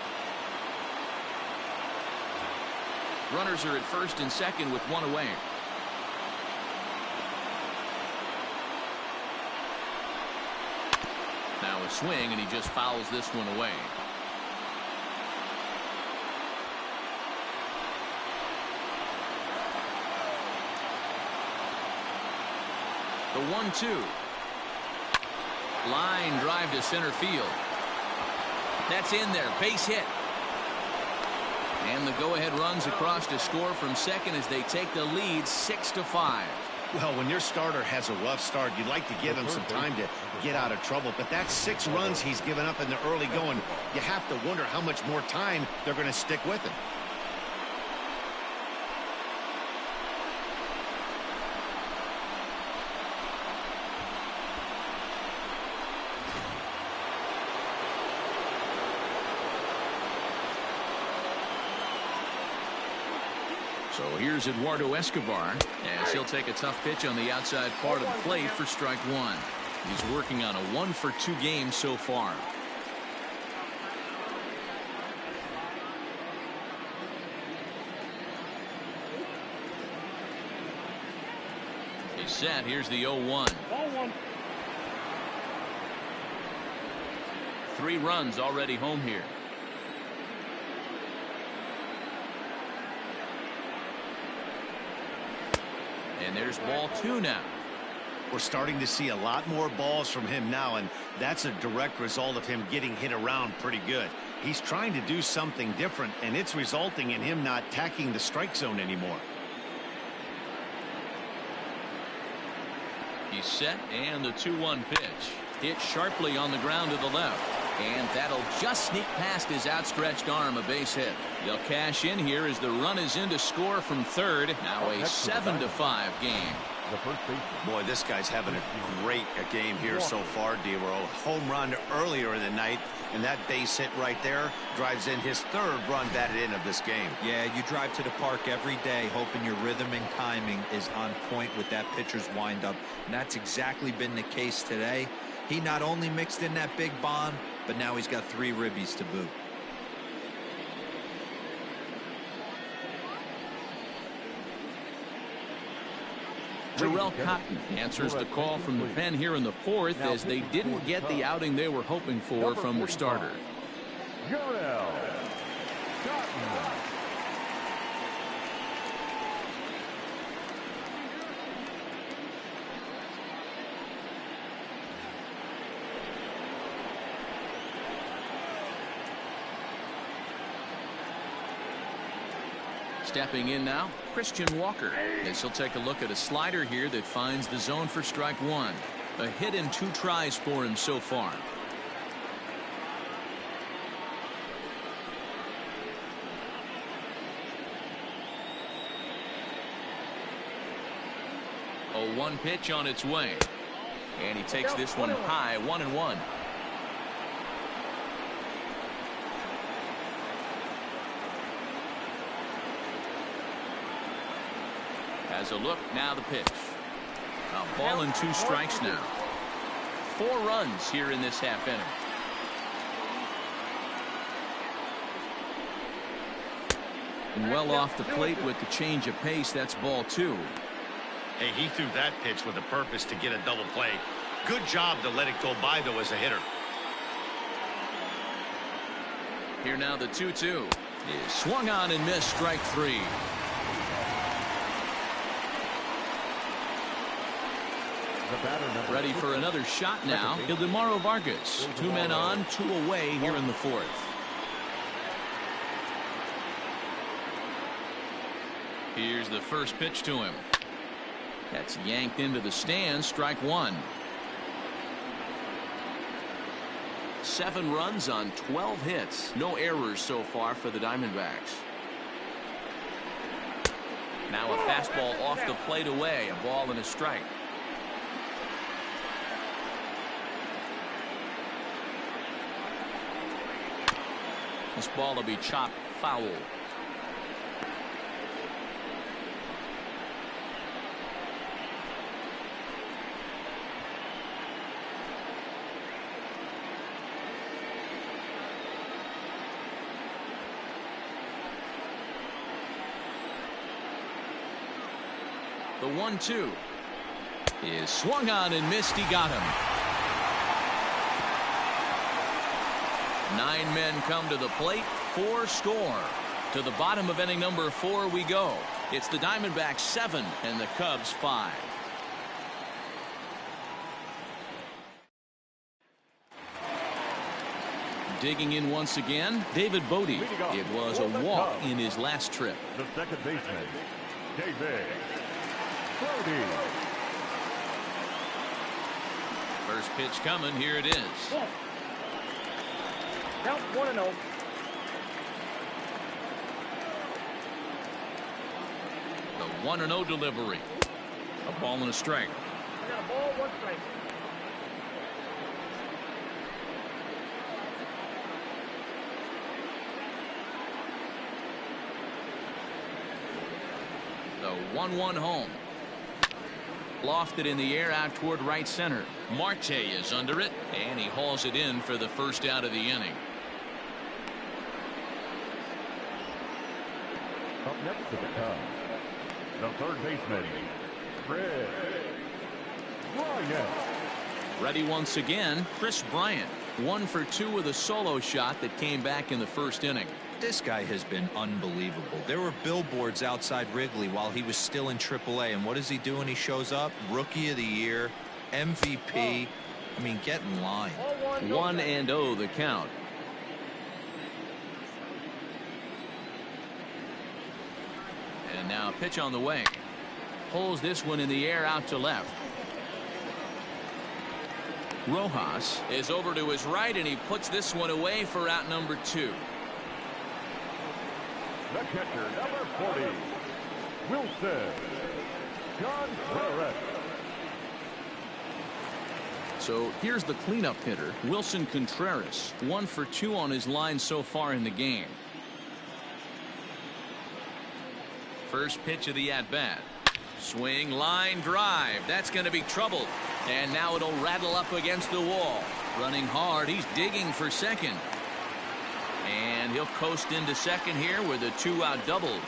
Runners are at first and second with one away. Now a swing, and he just fouls this one away. The 1-2. Line drive to center field. That's in there. Base hit. And the go-ahead runs across to score from second as they take the lead 6-5. Well, when your starter has a rough start, you'd like to give him some time to get out of trouble. But that's 6 runs he's given up in the early going. You have to wonder how much more time they're going to stick with him. So here's Eduardo Escobar as he'll take a tough pitch on the outside part of the plate for strike one. He's working on a 1-for-2 game so far. He's set. Here's the 0-1. 3 runs already home here. And there's ball 2 now. We're starting to see a lot more balls from him now, and that's a direct result of him getting hit around pretty good. He's trying to do something different, and it's resulting in him not attacking the strike zone anymore. He's set, and the 2-1 pitch. Hit sharply on the ground to the left. And that'll just sneak past his outstretched arm, a base hit. They'll cash in here as the run is in to score from third. Now a 7-5 game. Boy, this guy's having a great game here so far, D-Row. Home run earlier in the night, and that base hit right there drives in his 3rd run batted in of this game. Yeah, you drive to the park every day hoping your rhythm and timing is on point with that pitcher's windup, and that's exactly been the case today. He not only mixed in that big bomb, but now he's got 3 ribbies to boot. Jarrell Cotton answers the call from the pen here in the 4th as they didn't get the outing they were hoping for from their starter. Jarrell Cotton. Stepping in now, Christian Walker, as he'll take a look at a slider here that finds the zone for strike one. A hit and 2 tries for him so far. A 1 pitch on its way. And he takes this one high, 1-1. Has a look, now the pitch. A ball and 2 strikes now. 4 runs here in this half inning. And well off the plate with the change of pace. That's ball 2. Hey, he threw that pitch with a purpose to get a double play. Good job to let it go by, though, as a hitter. Here now the 2-2 is swung on and missed, strike 3. Ready for another shot now. Ildemaro Vargas. 2 men on, 2 away here in the 4th. Here's the first pitch to him. That's yanked into the stands. Strike one. 7 runs on 12 hits. No errors so far for the Diamondbacks. Now a fastball off the plate away. A ball and a strike. This ball will be chopped foul. The 1-2 is swung on and missed. He got him. 9 men come to the plate. 4 score. To the bottom of inning number 4 we go. It's the Diamondbacks 7 and the Cubs 5. Digging in once again, David Bodie. It was a walk in his last trip. The second baseman, David Bodie. First pitch coming. Here it is. Count 1-0. The 1-0 delivery. A ball and a strike. I got a ball, 1 strike. The 1-1 home. Lofted in the air out toward right center. Marte is under it, and he hauls it in for the first out of the inning. Up next to the Cubs, the third baseman, Chris Bryant. Ready once again, Chris Bryant. 1 for 2 with a solo shot that came back in the first inning. This guy has been unbelievable. There were billboards outside Wrigley while he was still in AAA, and what is he doing? He shows up, Rookie of the Year, MVP. I mean, get in line. 1-0 the count. And now a pitch on the way. Pulls this one in the air out to left. Rojas is over to his right, and he puts this one away for out number 2. The catcher, number 40, Wilson Contreras. So here's the cleanup hitter, Wilson Contreras. 1 for 2 on his line so far in the game. First pitch of the at-bat. Swing, line, drive. That's going to be trouble. And now it'll rattle up against the wall. Running hard. He's digging for second. And he'll coast into second here with a 2-out double.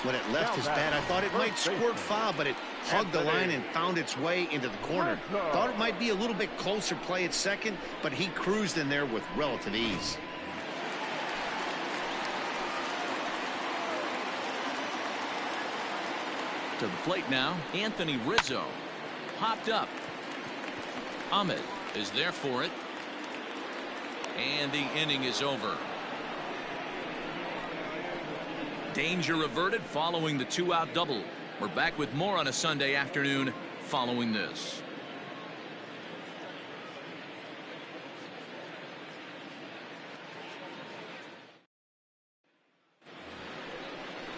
When it left his bat, I thought it might squirt foul, but it hugged the line and found its way into the corner. Thought it might be a little bit closer play at second, but he cruised in there with relative ease. To the plate now, Anthony Rizzo. Popped up. Ahmed is there for it. And the inning is over. Danger averted following the 2-out double. We're back with more on a Sunday afternoon following this.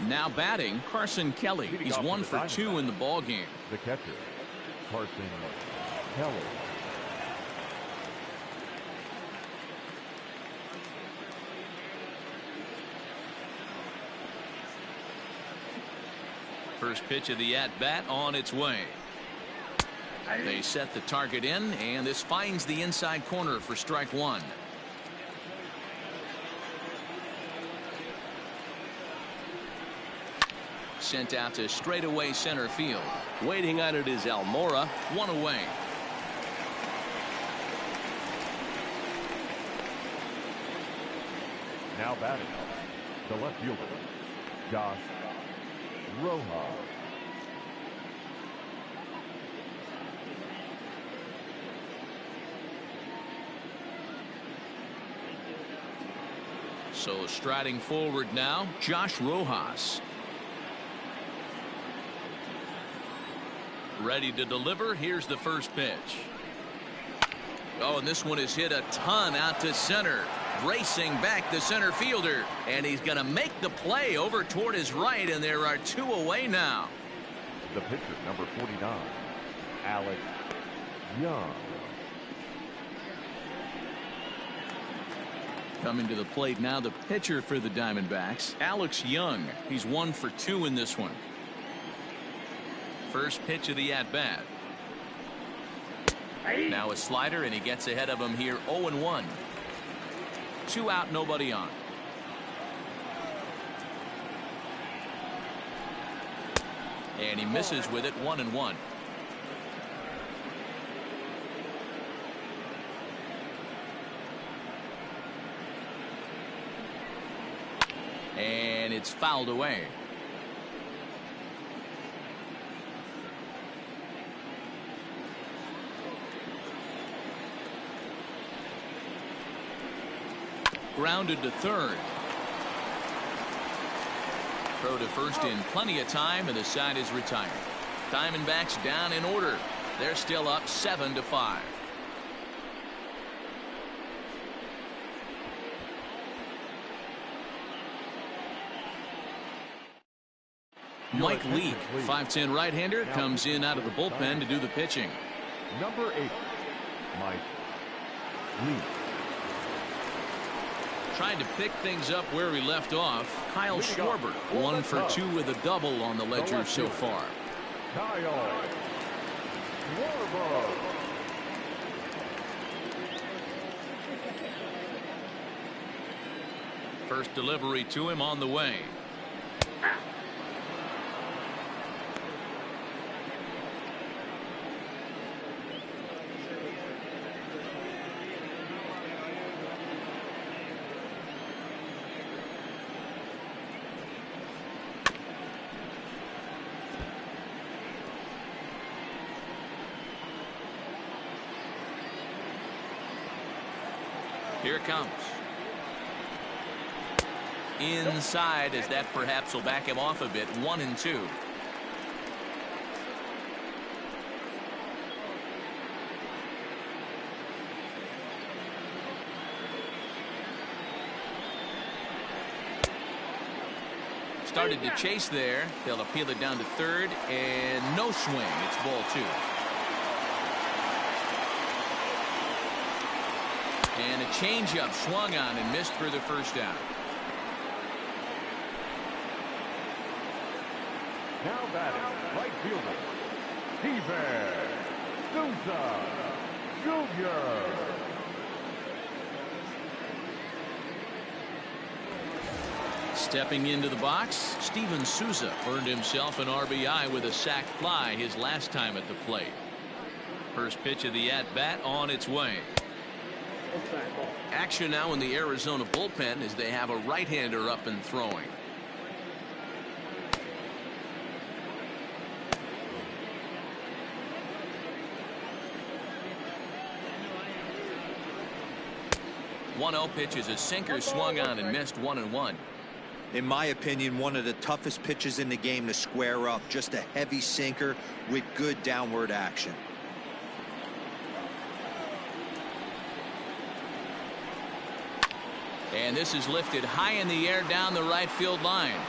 Now batting, Carson Kelly. He's 1 for 2 in the ball game. The catcher, Carson Kelly. First pitch of the at-bat on its way. They set the target in, and this finds the inside corner for strike 1. Sent out to straightaway center field. Waiting on it is Almora. 1 away. Now batting, the left fielder, Josh Rojas. So striding forward now, Josh Rojas. Ready to deliver. Here's the first pitch. Oh, and this one is hit a ton out to center. Racing back the center fielder. And he's going to make the play over toward his right, and there are 2 away now. The pitcher, number 49, Alex Young. Coming to the plate now, the pitcher for the Diamondbacks, Alex Young. He's 1 for 2 in this one. First pitch of the at-bat. Now a slider, and he gets ahead of him here. 0-1. 2 out, nobody on. And he misses with it. 1-1. And it's fouled away. Grounded to third. Throw to first in plenty of time, and the side is retired. Diamondbacks down in order. They're still up 7-5. Mike Leake, 5'10" right-hander, comes in out of the bullpen to do the pitching. Number 8, Mike Leake. Trying to pick things up where we left off. Kyle Schwarber, 1 for 2 with a double on the ledger so far. Kyle Schwarber. First delivery to him on the way. Here it comes. Inside, as that perhaps will back him off a bit. 1-2. Started to chase there. They'll appeal it down to third, and no swing. It's ball 2. And a changeup swung on and missed for the first out. Now batting, right fielder, Steven Souza Jr. Stepping into the box, Steven Souza earned himself an RBI with a sac fly his last time at the plate. First pitch of the at-bat on its way. Action now in the Arizona bullpen as they have a right-hander up and throwing. One-0 pitch is a sinker swung on and missed. 1-1. In my opinion, one of the toughest pitches in the game to square up. Just a heavy sinker with good downward action. And this is lifted high in the air down the right field line.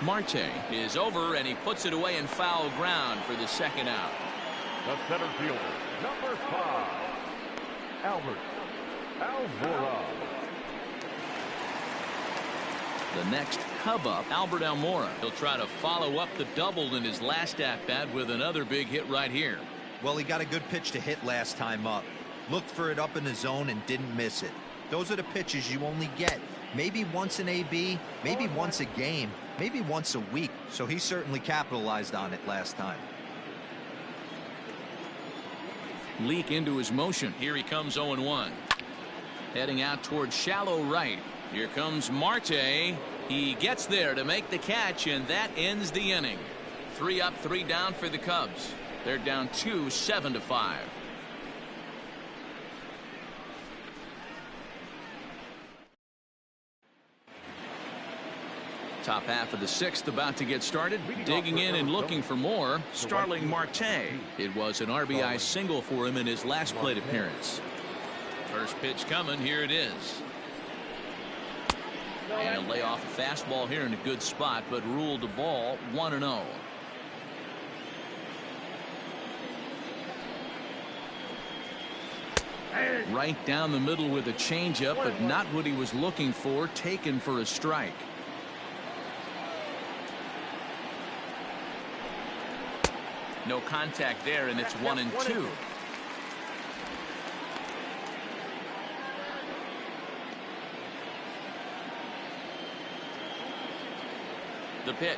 Marte is over, and he puts it away in foul ground for the second out. The center fielder, number 5, Albert Almora. The next Cub up, Albert Almora. He'll try to follow up the double in his last at-bat with another big hit right here. Well, he got a good pitch to hit last time up. Looked for it up in the zone and didn't miss it. Those are the pitches you only get maybe once an AB, maybe once a game, maybe once a week. So he certainly capitalized on it last time. Leak into his motion. Here he comes. 0-1. Heading out towards shallow right. Here comes Marte. He gets there to make the catch, and that ends the inning. 3 up, 3 down for the Cubs. They're down 2, 7-5. Top half of the sixth about to get started. Digging in and looking for more, Starling Marte. It was an RBI single for him in his last plate appearance. First pitch coming. Here it is. And he'll lay off a fastball here in a good spot, but ruled the ball 1-0. Right down the middle with a changeup, but not what he was looking for. Taken for a strike. No contact there, and it's 1-2. The pitch.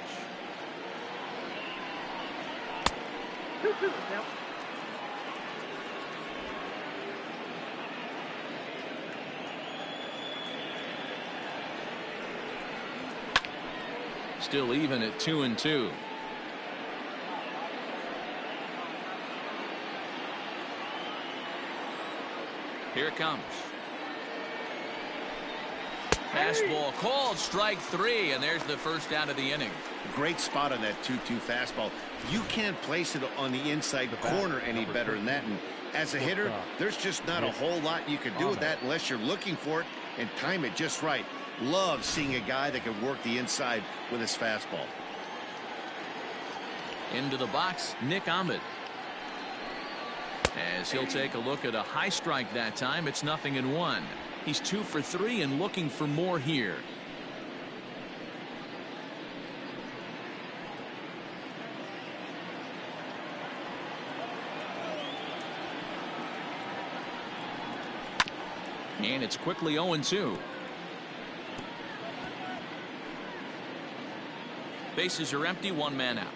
Still even at 2-2. Here it comes. Fastball called, strike three, and there's the first out of the inning. Great spot on that 2-2 fastball. You can't place it on the inside corner any better than that. And as a hitter, there's just not a whole lot you can do with that unless you're looking for it and time it just right. Love seeing a guy that can work the inside with his fastball. Into the box, Nick Ahmed. As he'll take a look at a high strike that time, it's 0-1. He's 2 for 3 and looking for more here. And it's quickly 0-2. Bases are empty, one man out.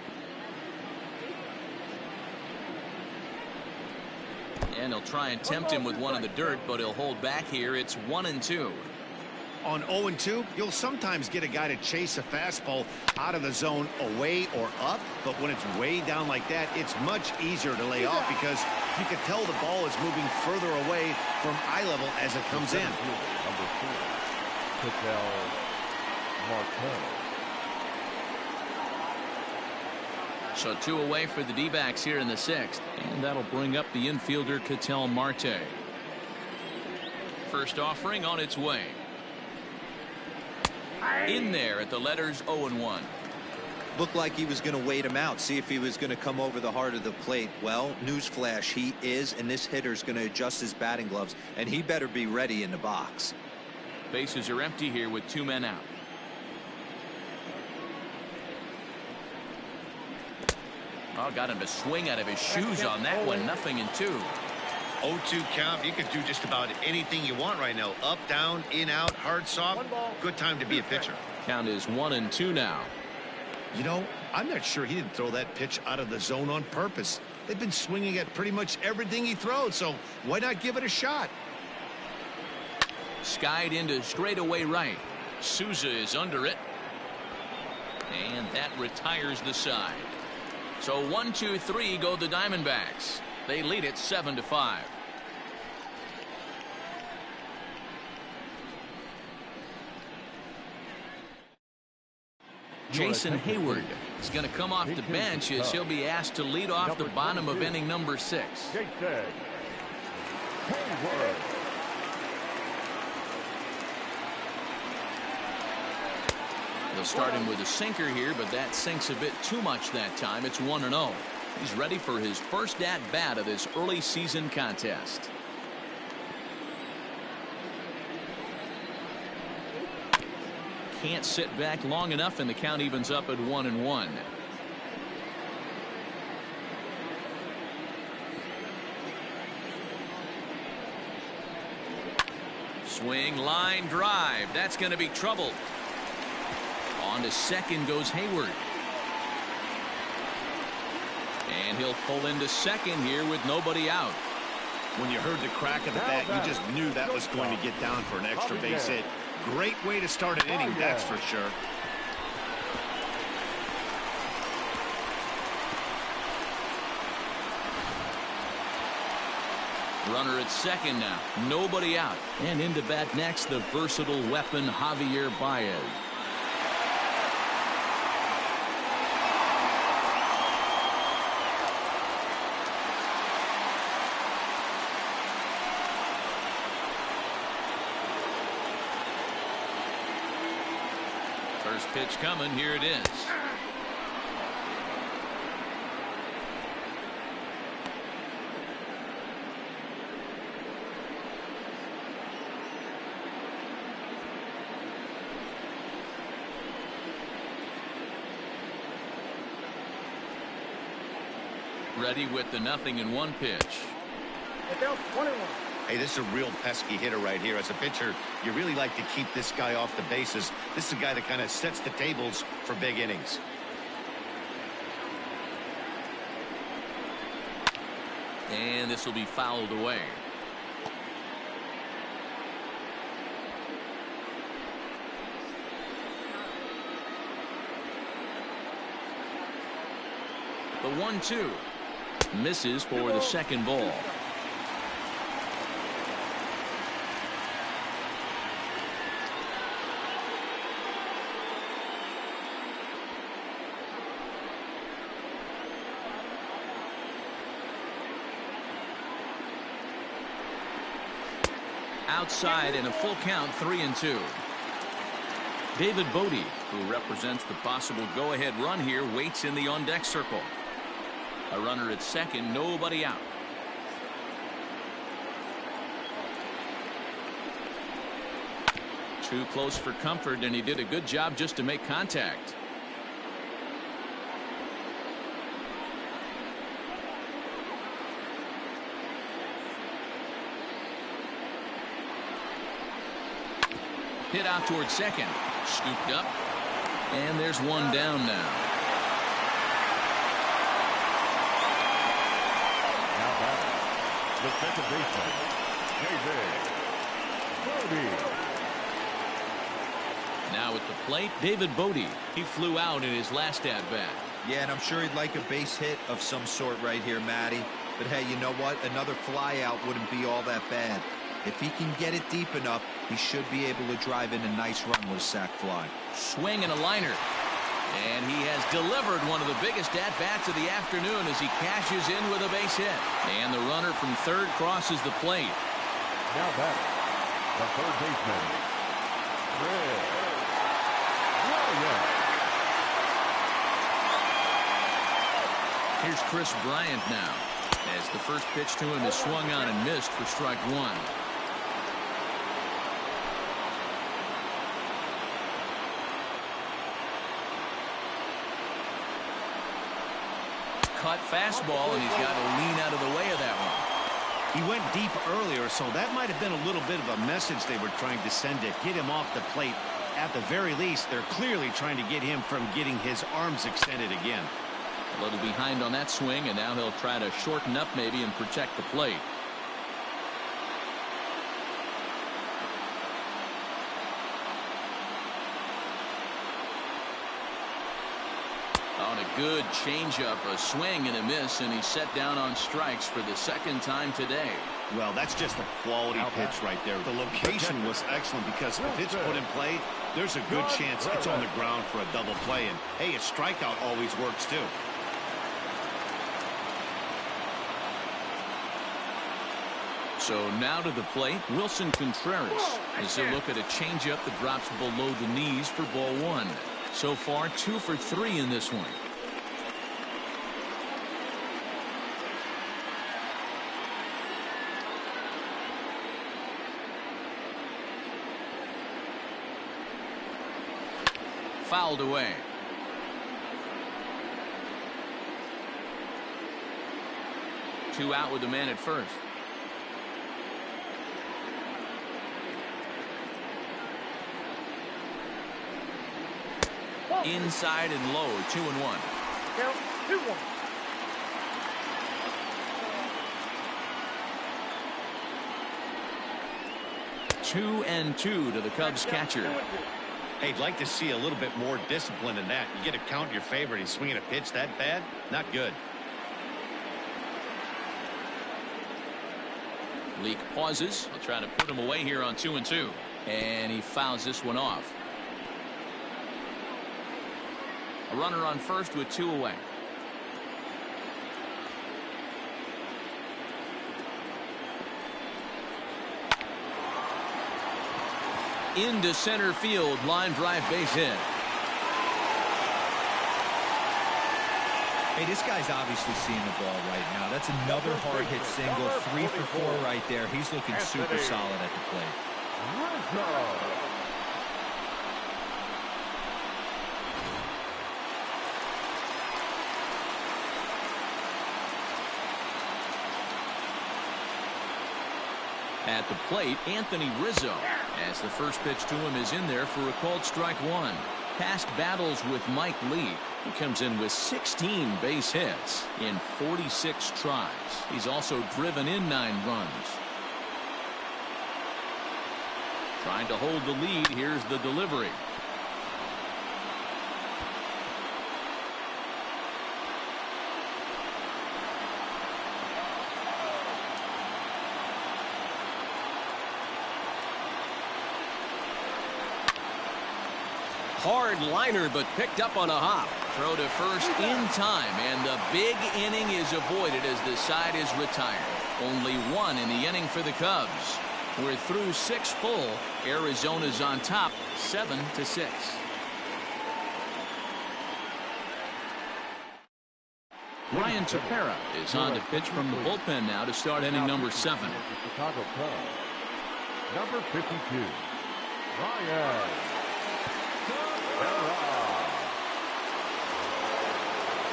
And he'll try and tempt him with one in the dirt, but he'll hold back here. It's 1-2. On 0-2, you'll sometimes get a guy to chase a fastball out of the zone away or up, but when it's way down like that, it's much easier to lay off because you can tell the ball is moving further away from eye level as it comes in. Number 4, Marte. So 2 away for the D-backs here in the sixth, and that'll bring up the infielder Ketel Marte. First offering on its way. In there at the letters 0-1. Looked like he was going to wait him out, see if he was going to come over the heart of the plate. Well, newsflash, he is, and this hitter's going to adjust his batting gloves, and he better be ready in the box. Bases are empty here with 2 men out. Oh, got him to swing out of his shoes on that one. 0-2. 0-2 count. You can do just about anything you want right now. Up, down, in, out, hard, soft. Good time to be a pitcher. Count is 1-2 now. You know, I'm not sure he didn't throw that pitch out of the zone on purpose. They've been swinging at pretty much everything he throws, so why not give it a shot? Skied into straightaway right. Souza is under it. And that retires the side. So 1-2-3 go the Diamondbacks. They lead it 7-5. Jason Hayward is going to come off the bench as he'll be asked to lead off the bottom of inning number 6. Hayward. They'll start him with a sinker here, but that sinks a bit too much that time. It's 1-0. He's ready for his first at-bat of this early season contest. Can't sit back long enough, and the count evens up at 1-1. Swing, line drive. That's going to be trouble. On to second goes Hayward. And he'll pull into second here with nobody out. When you heard the crack of the bat, you just knew that was going to get down for an extra base hit. Great way to start an inning, that's for sure. Runner at second now. Nobody out. And into bat next, the versatile weapon Javier Baez. First pitch coming. Here it is. Ready with the 0-1 pitch. It's out 1-1. Hey, this is a real pesky hitter right here. As a pitcher, you really like to keep this guy off the bases. This is a guy that kind of sets the tables for big innings. And this will be fouled away. The 1-2 misses for the second ball. Outside and a full count, 3-2. David Bodie, who represents the possible go-ahead run here, waits in the on-deck circle. A runner at second, nobody out. Too close for comfort, and he did a good job just to make contact. Hit out towards second. Scooped up. And there's one down now. Now batting, the second baseman, David Bodie. Now at the plate, David Bodie. He flew out in his last at-bat. Yeah, and I'm sure he'd like a base hit of some sort right here, Matty. But hey, you know what? Another fly out wouldn't be all that bad. If he can get it deep enough, he should be able to drive in a nice run with a sac fly. Swing and a liner. And he has delivered one of the biggest at-bats of the afternoon as he cashes in with a base hit. And the runner from third crosses the plate. Now batting, the third baseman, Here's Chris Bryant now, as the first pitch to him is swung on and missed for strike one. Cut fastball, and he's got to lean out of the way of that one. He went deep earlier, so that might have been a little bit of a message they were trying to send to get him off the plate. At the very least, they're clearly trying to get him from getting his arms extended again. A little behind on that swing, and now he'll try to shorten up maybe and protect the plate. On a good changeup, a swing and a miss, and he's set down on strikes for the second time today. Well, that's just a quality pitch right there. The location was excellent because if it's put in play, there's a good chance it's on the ground for a double play. And hey, a strikeout always works too. So now to the plate, Wilson Contreras as they look at a changeup that drops below the knees for ball one. So far, 2 for 3 in this one. Fouled away. Two out with the man at first. Inside and low, 2-1. Count 2-1. Two and two to the Cubs catcher. Hey, I'd like to see a little bit more discipline in that. You get a count in your favor and he's swinging a pitch that bad? Not good. Leak pauses. He'll try to put him away here on 2-2. And he fouls this one off. A runner on first with 2 away. Into center field, line drive base hit. Hey, this guy's obviously seeing the ball right now. That's another hard hit single. 3 for 4 right there. He's looking super solid at the plate. At the plate, Anthony Rizzo, as the first pitch to him is in there for a called strike one. Past battles with Mike Lee, he comes in with 16 base hits in 46 tries. He's also driven in 9 runs. Trying to hold the lead. Here's the delivery. Hard liner, but picked up on a hop. Throw to first in time, and the big inning is avoided as the side is retired. Only 1 in the inning for the Cubs. We're through 6 full. Arizona's on top, 7-6. Ryan Tepera is on to pitch from the bullpen now to start inning number 7. Chicago Cubs. Number 52, Ryan.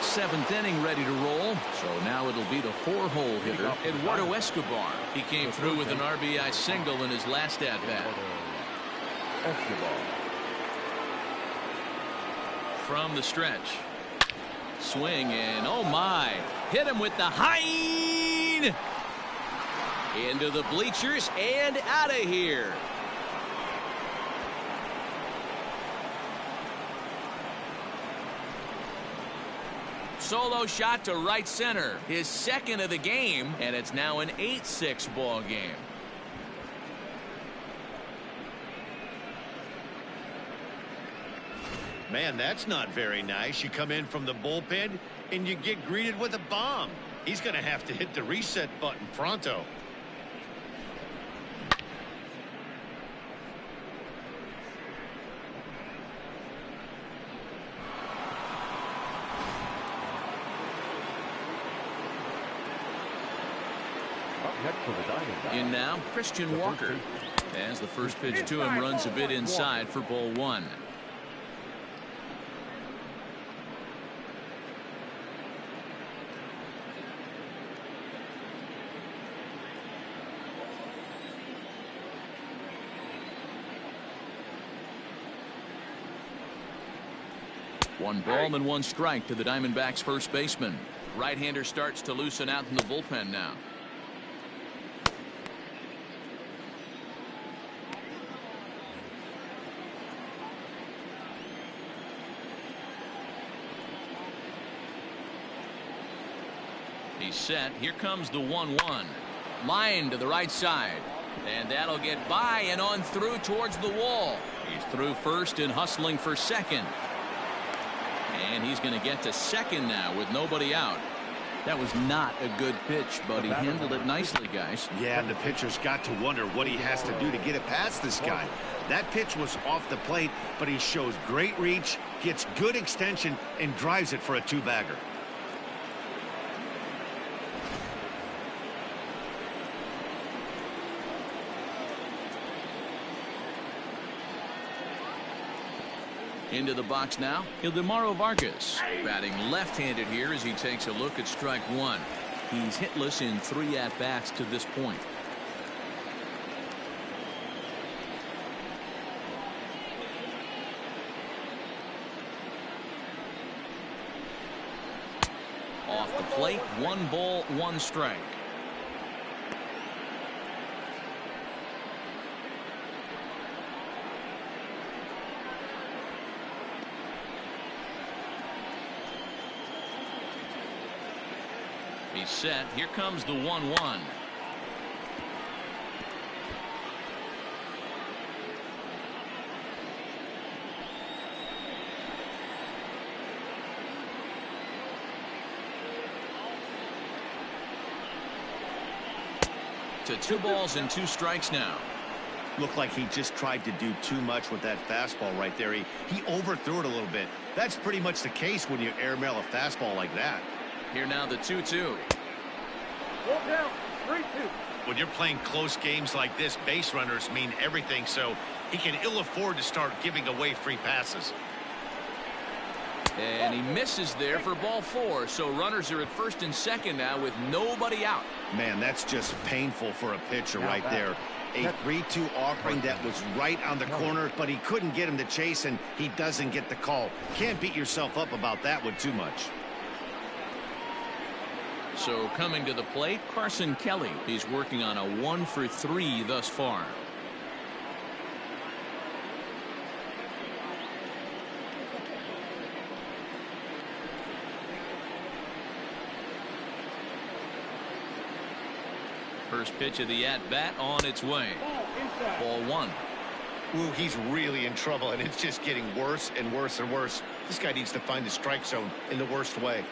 7th inning ready to roll. So now it'll be the 4-hole hitter, Eduardo Escobar. He came through with an RBI single in his last at-bat. From the stretch. Swing and oh my. Hit him with the hind. Into the bleachers and out of here. Solo shot to right center, his second of the game, and it's now an 8-6 ball game. Man, that's not very nice. You come in from the bullpen and you get greeted with a bomb. He's going to have to hit the reset button pronto. In now, Christian Walker. As the first pitch to him runs a bit inside for ball 1. One ball and 1 strike to the Diamondbacks first baseman. Right-hander starts to loosen out in the bullpen now. He's set. Here comes the 1-1. Line to the right side. And that'll get by and on through towards the wall. He's through first and hustling for second. And he's going to get to second now with nobody out. That was not a good pitch, but he handled it nicely, guys. Yeah, and the pitcher's got to wonder what he has to do to get it past this guy. That pitch was off the plate, but he shows great reach, gets good extension, and drives it for a 2-bagger. Into the box now, Ildemaro Vargas, batting left-handed here as he takes a look at strike 1. He's hitless in 3 at-bats to this point. Off the plate, 1 ball, 1 strike. He's set. Here comes the 1-1. To 2 balls and 2 strikes now. Looked like he just tried to do too much with that fastball right there. He overthrew it a little bit. That's pretty much the case when you airmail a fastball like that. Here now the 2-2. One down, 3-2. When you're playing close games like this, base runners mean everything, so he can ill afford to start giving away free passes. And he misses there for ball 4, so runners are at first and second now with nobody out. Man, that's just painful for a pitcher right there. A 3-2 offering that was right on the corner, but he couldn't get him to chase, and he doesn't get the call. Can't beat yourself up about that one too much. So coming to the plate, Carson Kelly. He's working on a 1-for-3 thus far. First pitch of the at-bat on its way. Ball 1. Ooh, he's really in trouble, and it's just getting worse and worse and worse. This guy needs to find the strike zone in the worst way.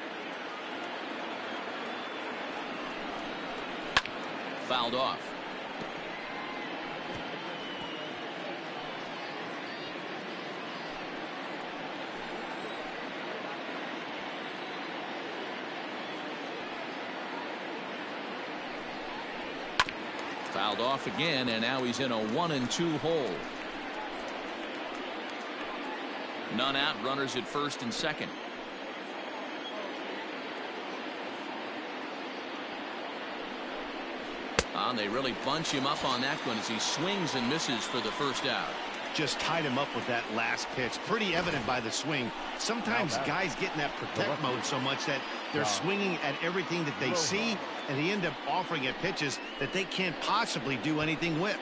Fouled off. Fouled off again, and now he's in a 1-2 hole. None out, runners at first and second. And they really bunch him up on that one as he swings and misses for the first out. Just tied him up with that last pitch. Pretty evident by the swing. Sometimes guys get in that protect mode so much that they're swinging at everything that they see, and they end up offering at pitches that they can't possibly do anything with.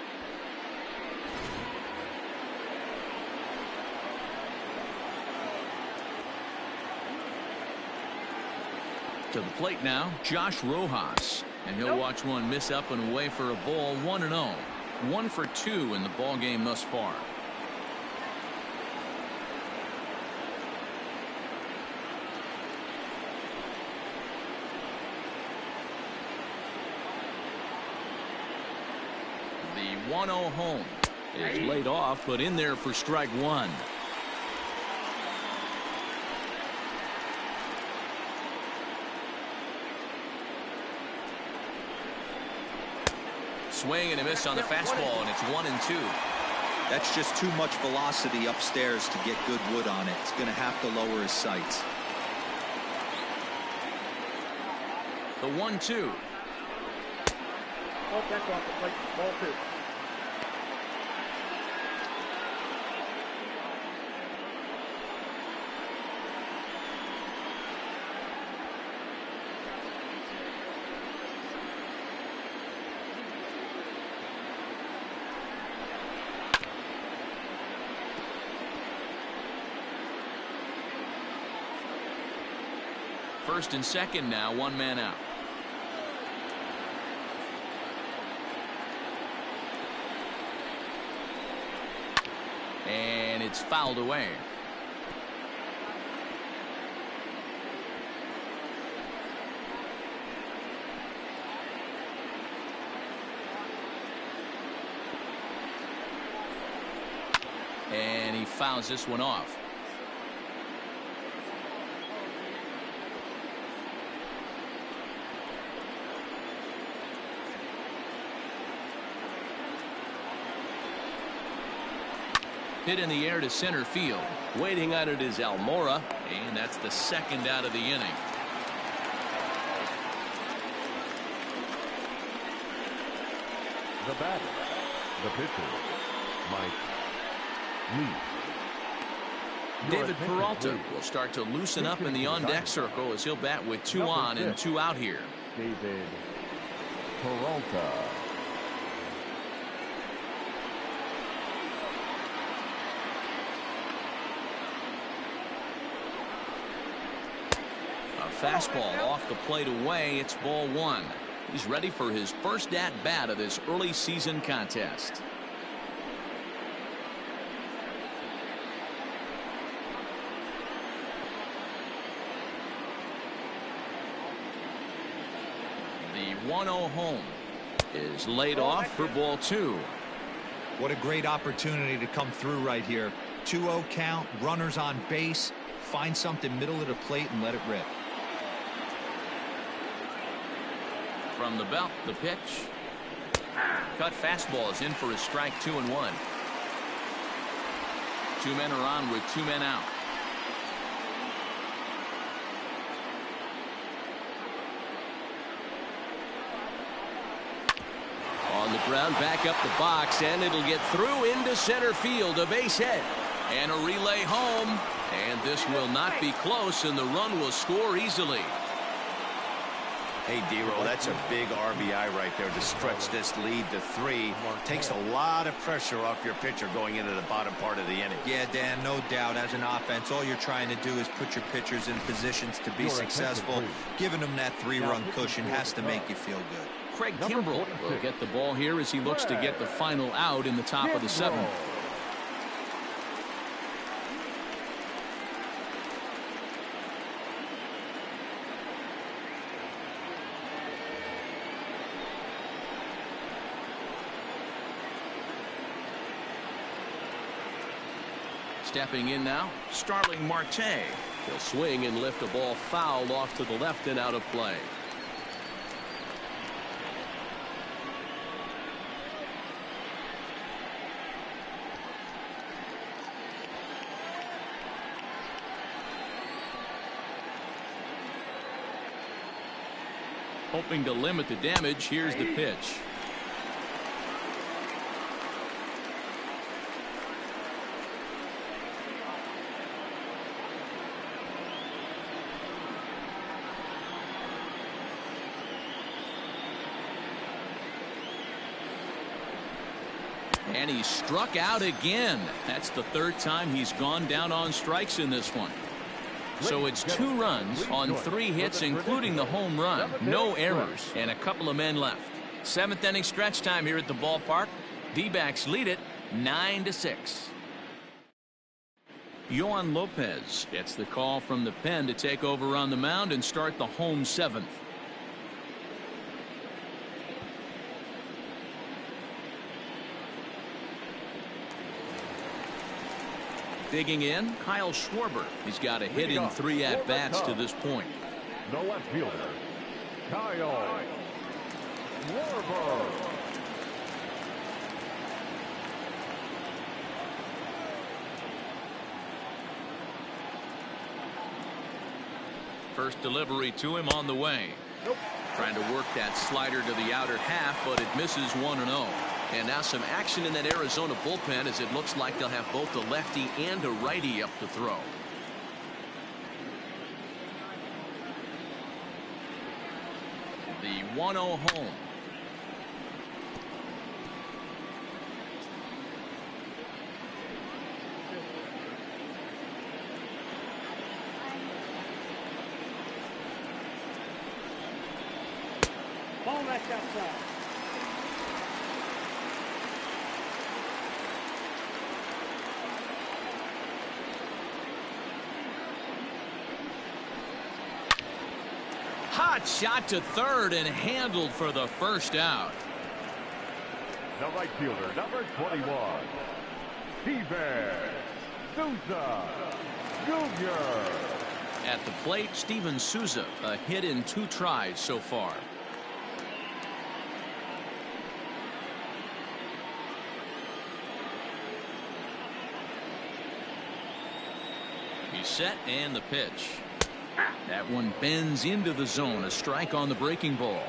To the plate now, Josh Rojas. And he'll watch one miss up and away for a ball. 1-0. 1-for-2 in the ball game thus far. The 1-0 home is laid off, but in there for strike 1. Swing and a miss on the fastball, and it's 1-2. That's just too much velocity upstairs to get good wood on it. It's going to have to lower his sights. The 1-2. Oh, that's off the plate. Ball 2. First and second now, one man out. And it's fouled away. And he fouls this one off. Hit in the air to center field. Waiting on it is Almora. And that's the second out of the inning. The batter, the pitcher, Mike Lee. David Peralta will start to loosen up in the on-deck circle as he'll bat with 2 on and 2 out here. David Peralta. Fastball off the plate away. It's ball 1. He's ready for his first at-bat of this early season contest. The 1-0 home is laid off for ball 2. What a great opportunity to come through right here. 2-0 count, runners on base. Find something middle of the plate and let it rip. From the belt, the pitch. Cut fastball is in for a strike, 2-1. Two men are on with two men out. On the ground, back up the box, and it'll get through into center field, a base hit. And a relay home. And this will not be close, and the run will score easily. Hey, D-Roll, that's a big RBI right there to stretch this lead to 3. Takes a lot of pressure off your pitcher going into the bottom part of the inning. Yeah, Dan, no doubt. As an offense, all you're trying to do is put your pitchers in positions to be successful. Giving them that 3-run cushion has to make you feel good. Craig Kimbrell will get the ball here as he looks to get the final out in the top of the 7th. Stepping in now, Starling Marte. He'll swing and lift a ball foul off to the left and out of play. Hoping to limit the damage, here's the pitch. And he's struck out again. That's the 3rd time he's gone down on strikes in this one. So it's 2 runs on 3 hits, including the home run. No errors, and a couple of men left. 7th inning stretch time here at the ballpark. D-backs lead it 9-6. Yohan Lopez gets the call from the pen to take over on the mound and start the home 7th. Digging in, Kyle Schwarber. He's got a hit in 3 at-bats to this point. The left fielder, Kyle Schwarber. First delivery to him on the way. Trying to work that slider to the outer half, but it misses 1-0. And now some action in that Arizona bullpen as it looks like they'll have both a lefty and a righty up to throw. The 1-0 home. Ball match outside. Hot shot to third and handled for the first out. The right fielder, number 21, Steven Souza Jr. At the plate, Steven Souza, a hit in 2 tries so far. He's set and the pitch. That one bends into the zone. A strike on the breaking ball.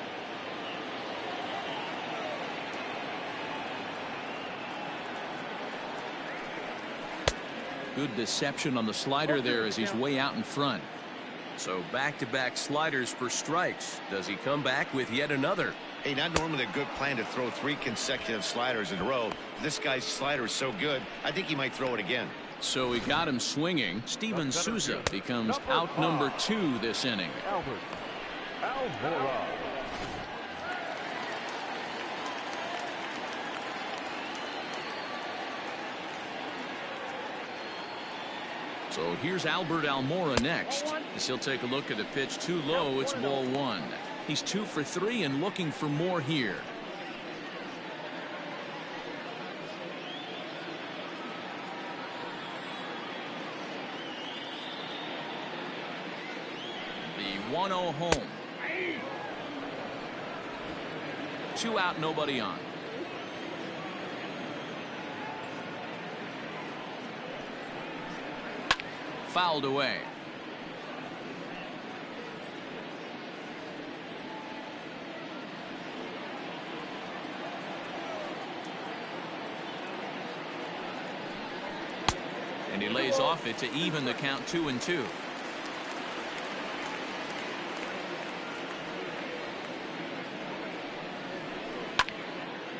Good deception on the slider there as he's way out in front. So back-to-back sliders for strikes. Does he come back with yet another? Hey, not normally a good plan to throw 3 consecutive sliders in a row. This guy's slider is so good, I think he might throw it again. So he got him swinging. Steven Souza becomes out number 2 this inning. Albert Almora. So here's Albert Almora next. As he'll take a look at a pitch too low. It's ball 1. He's 2 for 3 and looking for more here. The 1-0 home. 2 out, nobody on. Fouled away. And he lays off it to even the count 2-2.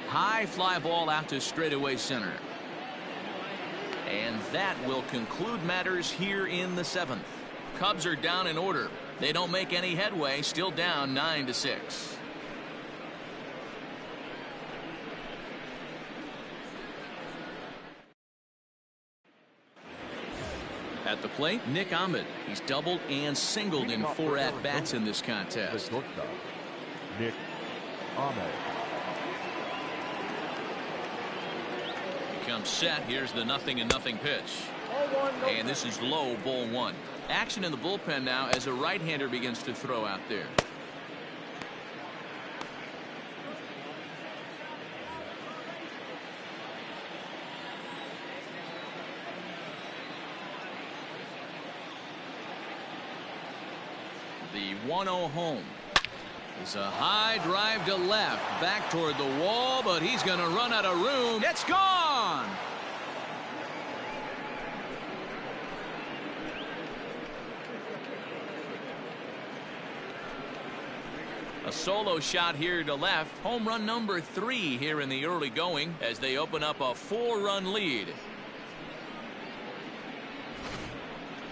High fly ball out to straightaway center. And that will conclude matters here in the 7th. Cubs are down in order. They don't make any headway, still down 9-6. At the plate, Nick Ahmed. He's doubled and singled in 4 at-bats in this contest. Nick Ahmed. Comes set. Here's the 0-0 pitch. And this is low, ball 1. Action in the bullpen now as a right-hander begins to throw out there. The 1-0 home. It's a high drive to left, back toward the wall, but he's going to run out of room. It's gone. A solo shot here to left. Home run number 3 here in the early going as they open up a 4-run lead.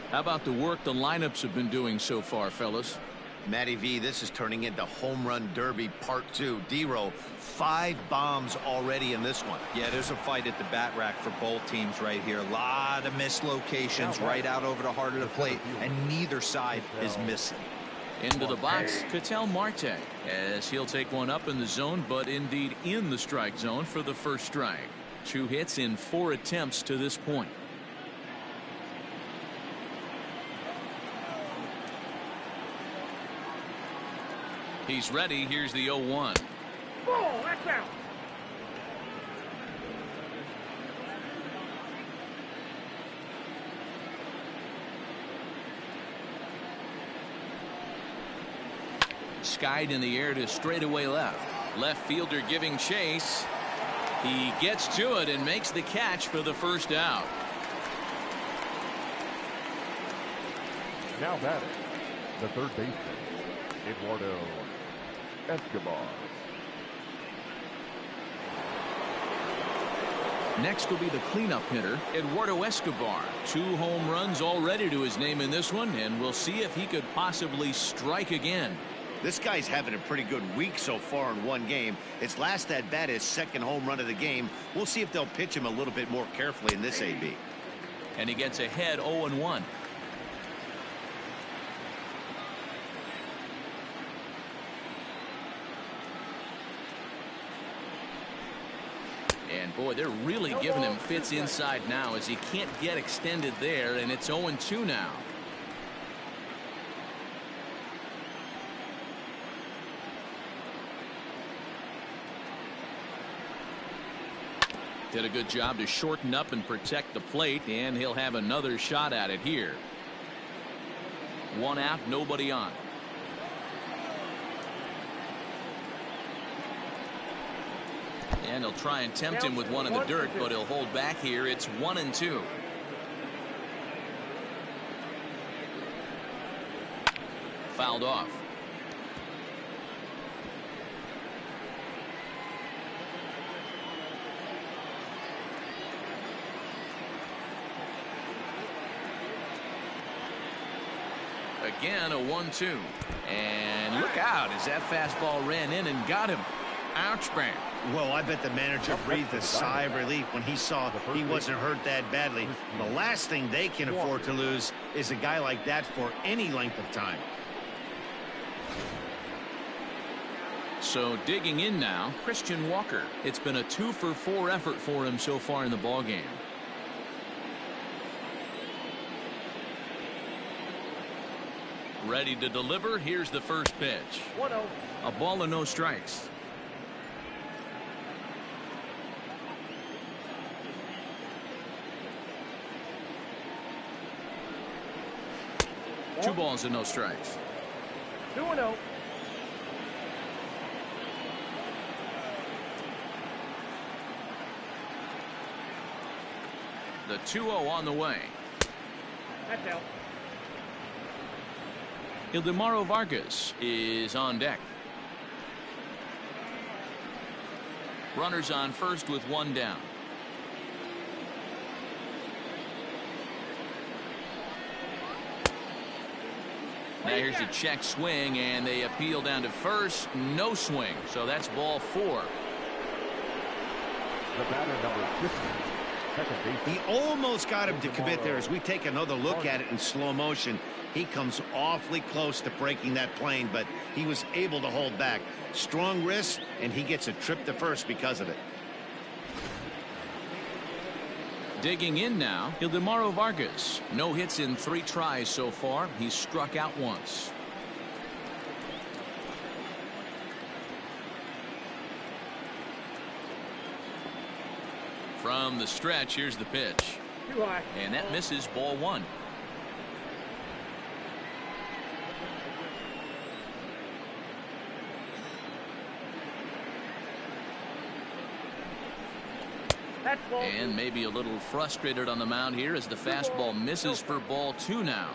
How about the work the lineups have been doing so far, fellas? Matty V, this is turning into home run derby part 2. D-Row, 5 bombs already in this one. Yeah, there's a fight at the bat rack for both teams right here. A lot of mislocations right out over the heart of the plate, and neither side is missing. Into the box, Ketel Marte, as he'll take one up in the zone, but indeed in the strike zone for the first strike. 2 hits in 4 attempts to this point. He's ready. Here's the 0-1. Ball, that's out. Skied in the air to straightaway left. Left fielder giving chase. He gets to it and makes the catch for the first out. Now batting, the third baseman, Eduardo Escobar. Next will be the cleanup hitter, Eduardo Escobar. 2 home runs already to his name in this one, and we'll see if he could possibly strike again. This guy's having a pretty good week so far in one game. His last at bat, his 2nd home run of the game. We'll see if they'll pitch him a little bit more carefully in this AB. And he gets ahead 0-1. And boy, they're really giving him fits inside now as he can't get extended there, and it's 0-2 now. Did a good job to shorten up and protect the plate, and he'll have another shot at it here. 1 out, nobody on. And he'll try and tempt him with one in the dirt, but he'll hold back here. It's 1-2. Fouled off. Again, a 1-2. And look out as that fastball ran in and got him. Ouch, bang. Well, I bet the manager breathed a sigh of relief when he saw he wasn't hurt that badly. The last thing they can afford to lose is a guy like that for any length of time. So digging in now, Christian Walker. It's been a 2-for-4 effort for him so far in the ballgame. Ready to deliver. Here's the first pitch. 1-0. A ball and no strikes. 2 balls and no strikes. 2-0. The 2-0 on the way. That's out. Ildemaro Vargas is on deck. Runners on first with 1 down. Now here's a check swing, and they appeal down to first. No swing, so that's ball 4. The batter, number 50, second base. He almost got him to commit there. As we take another look at it in slow motion, he comes awfully close to breaking that plane, but he was able to hold back. Strong wrist, and he gets a trip to first because of it. Digging in now, Ildemaro Vargas. No hits in 3 tries so far. He's struck out once. From the stretch, here's the pitch. Too high. And that misses, ball 1. That's ball. And maybe a little frustrated on the mound here as the fastball misses for ball 2 now.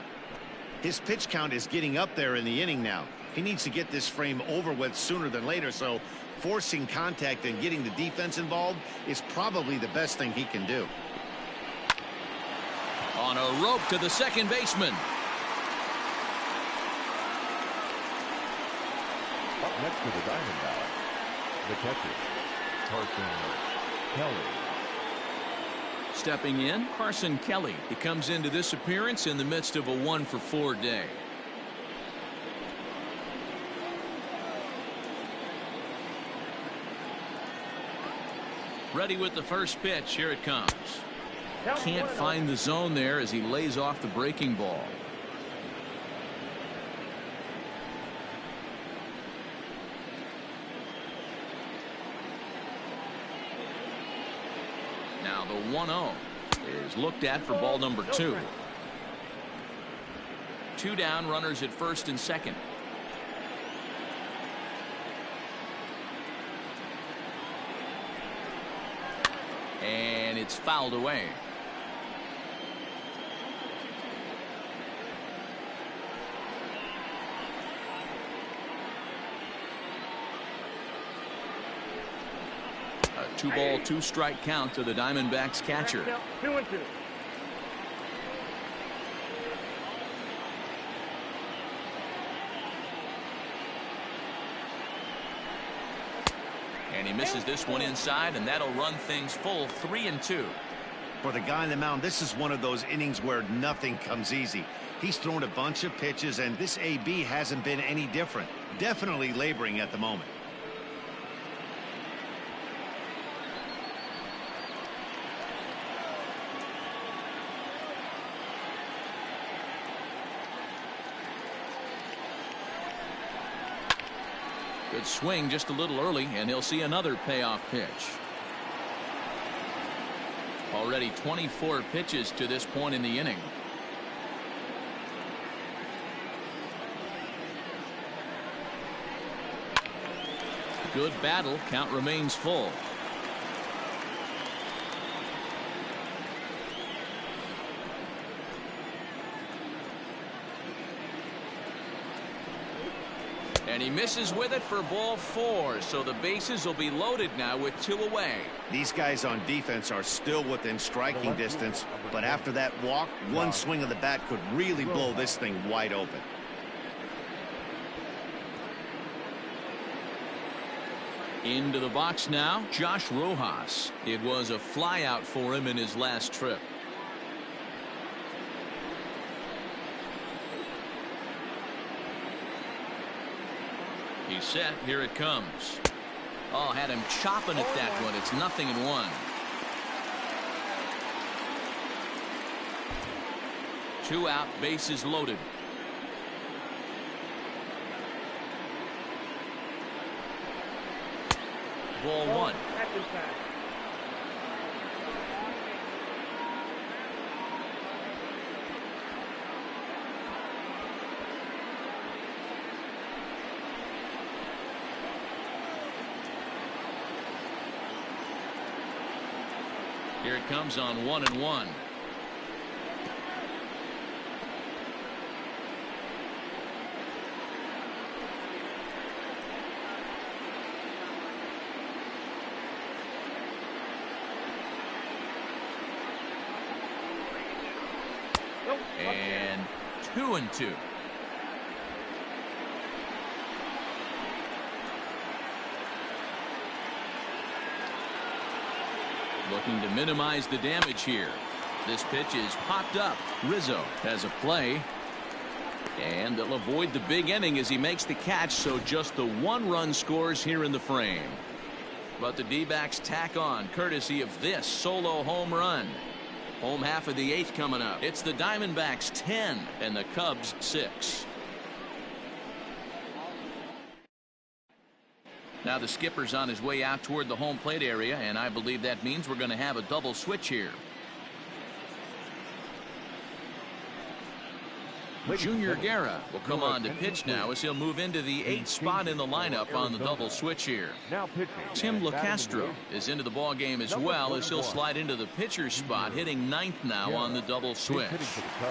His pitch count is getting up there in the inning now. He needs to get this frame over with sooner than later, so forcing contact and getting the defense involved is probably the best thing he can do. On a rope to the second baseman. Up next to the Diamondbacks, the catcher, Carson Kelly. Stepping in, Carson Kelly. He comes into this appearance in the midst of a 1-for-4 day. Ready with the first pitch. Here it comes. Can't find the zone there as he lays off the breaking ball. Now the 1-0 is looked at for ball number 2. 2 down, runners at first and second. And it's fouled away. A 2-ball, 2-strike count to the Diamondbacks catcher. 2-2. And he misses this one inside, and that'll run things full 3-2. For the guy on the mound, this is one of those innings where nothing comes easy. He's thrown a bunch of pitches, and this AB hasn't been any different. Definitely laboring at the moment. Good swing just a little early, and he'll see another payoff pitch. Already 24 pitches to this point in the inning. Good battle. Count remains full. And he misses with it for ball 4, so the bases will be loaded now with 2 away. These guys on defense are still within striking distance, but after that walk, one swing of the bat could really blow this thing wide open. Into the box now, Josh Rojas. It was a flyout for him in his last trip. He's set. Here it comes. Oh, had him chopping at that one. It's 0-1. 2 out, bases loaded. Ball 1. That's inside. Here it comes on 1-1. And 2-2. Looking to minimize the damage here. This pitch is popped up. Rizzo has a play. And they'll avoid the big inning as he makes the catch, so just the 1 run scores here in the frame. But the D-backs tack on courtesy of this solo home run. Home half of the 8th coming up. It's the Diamondbacks 10 and the Cubs 6. Now the skipper's on his way out toward the home plate area, and I believe that means we're going to have a double switch here. Junior Guerra will come on to pitch now as he'll move into the 8th spot in the lineup on the double switch here. Tim LaCastro is into the ball game as well as he'll slide into the pitcher's spot, hitting 9th now on the double switch.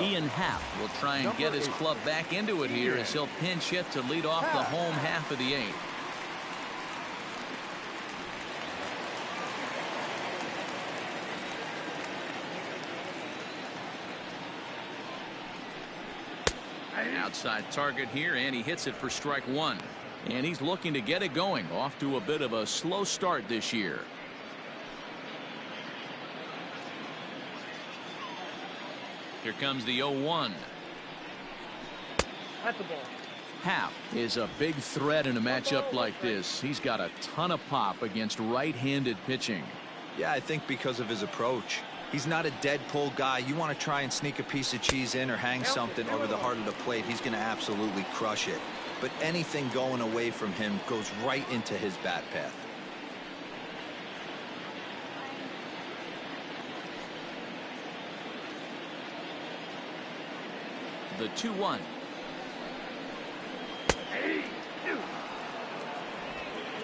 Ian Happ will try and get his club back into it here as he'll pinch hit to lead off the home half of the 8th. Outside target here, and he hits it for strike 1. And he's looking to get it going. Off to a bit of a slow start this year. Here comes the 0-1. That's the ball. Happ is a big threat in a matchup like this. He's got a ton of pop against right-handed pitching. Yeah, I think because of his approach. He's not a dead pull guy. You want to try and sneak a piece of cheese in or hang something over the heart of the plate, he's going to absolutely crush it. But anything going away from him goes right into his bat path. The 2-1. Hey, you.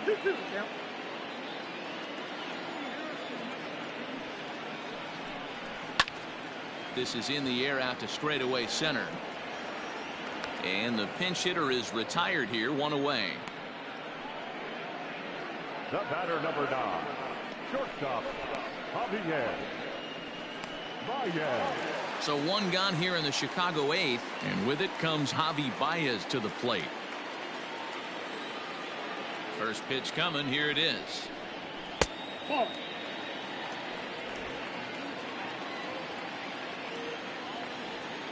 2-2 now. This is in the air out to straightaway center. And the pinch hitter is retired here, 1 away. The batter, number 9, shortstop, Javier Baez. So 1 gone here in the Chicago 8th, and with it comes Javi Baez to the plate. First pitch coming, here it is. Ball.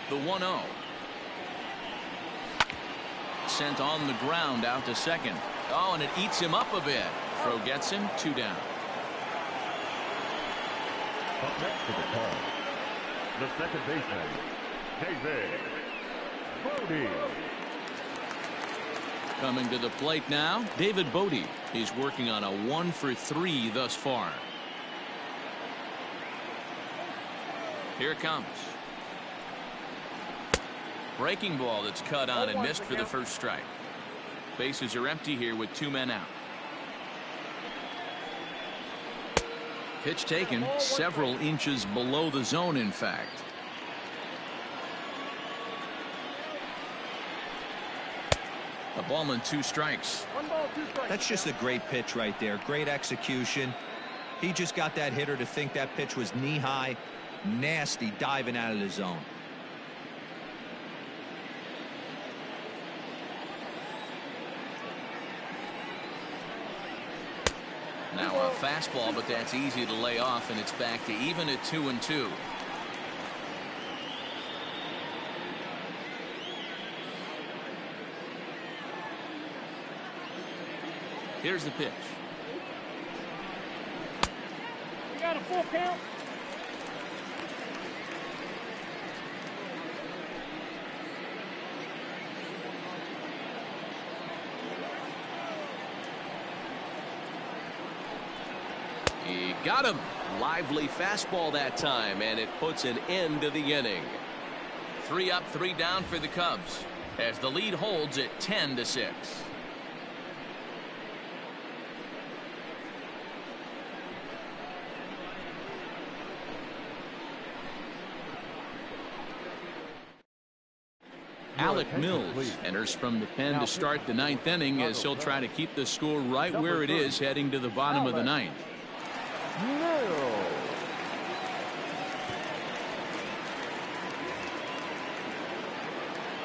The 1-0. Sent on the ground out to second. Oh, and it eats him up a bit. Throw gets him, 2 down. Up next for the Cubs, the second baseman, David Bodie. Coming to the plate now, David Bodie. He's working on a 1-for-3 thus far. Here it comes. Breaking ball that's cut on and missed for the first strike. Bases are empty here with 2 men out. Pitch taken several inches below the zone, in fact. A ball and 2 strikes. 1 ball, 2 strikes. That's just a great pitch right there. Great execution. He just got that hitter to think that pitch was knee high. Nasty diving out of the zone. Now a fastball, but that's easy to lay off, and it's back to even at 2-2. Here's the pitch. We got a full count. He got him. Lively fastball that time, and it puts an end to the inning. 3 up, 3 down for the Cubs as the lead holds at 10-6. Alec Mills enters from the pen to start the ninth inning as he'll try to keep the score right where it is heading to the bottom of the ninth.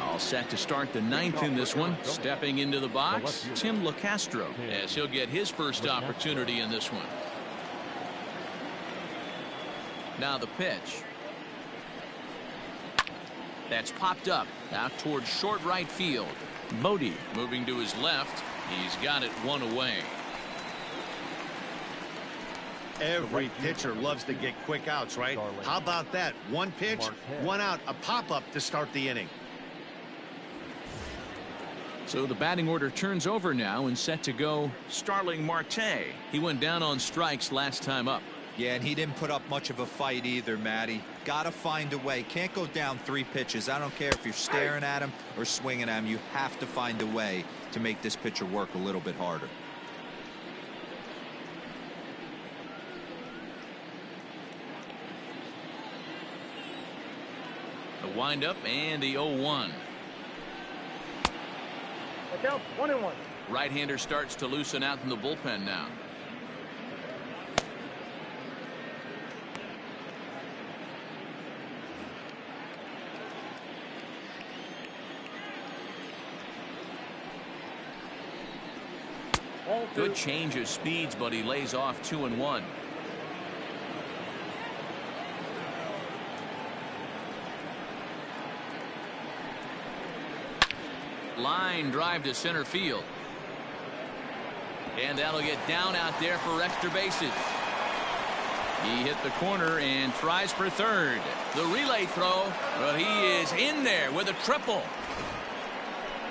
All set to start the ninth in this one. Stepping into the box, Tim LaCastro, as he'll get his first opportunity in this one. Now the pitch. That's popped up out towards short right field. Bodie moving to his left. He's got it one away. Every pitcher loves to get quick outs, right? How about that? One pitch, one out, a pop-up to start the inning. So the batting order turns over now and set to go Starling Marte. He went down on strikes last time up. Yeah, and he didn't put up much of a fight either, Matty. Gotta find a way. Can't go down 3 pitches. I don't care if you're staring at him or swinging at him. You have to find a way to make this pitcher work a little bit harder. The windup and the 0-1. Count 1-1. Right-hander starts to loosen out in the bullpen now. Good change of speeds, but he lays off 2-1. Line drive to center field. And that'll get down out there for extra bases. He hit the corner and tries for third. The relay throw, but he is in there with a triple.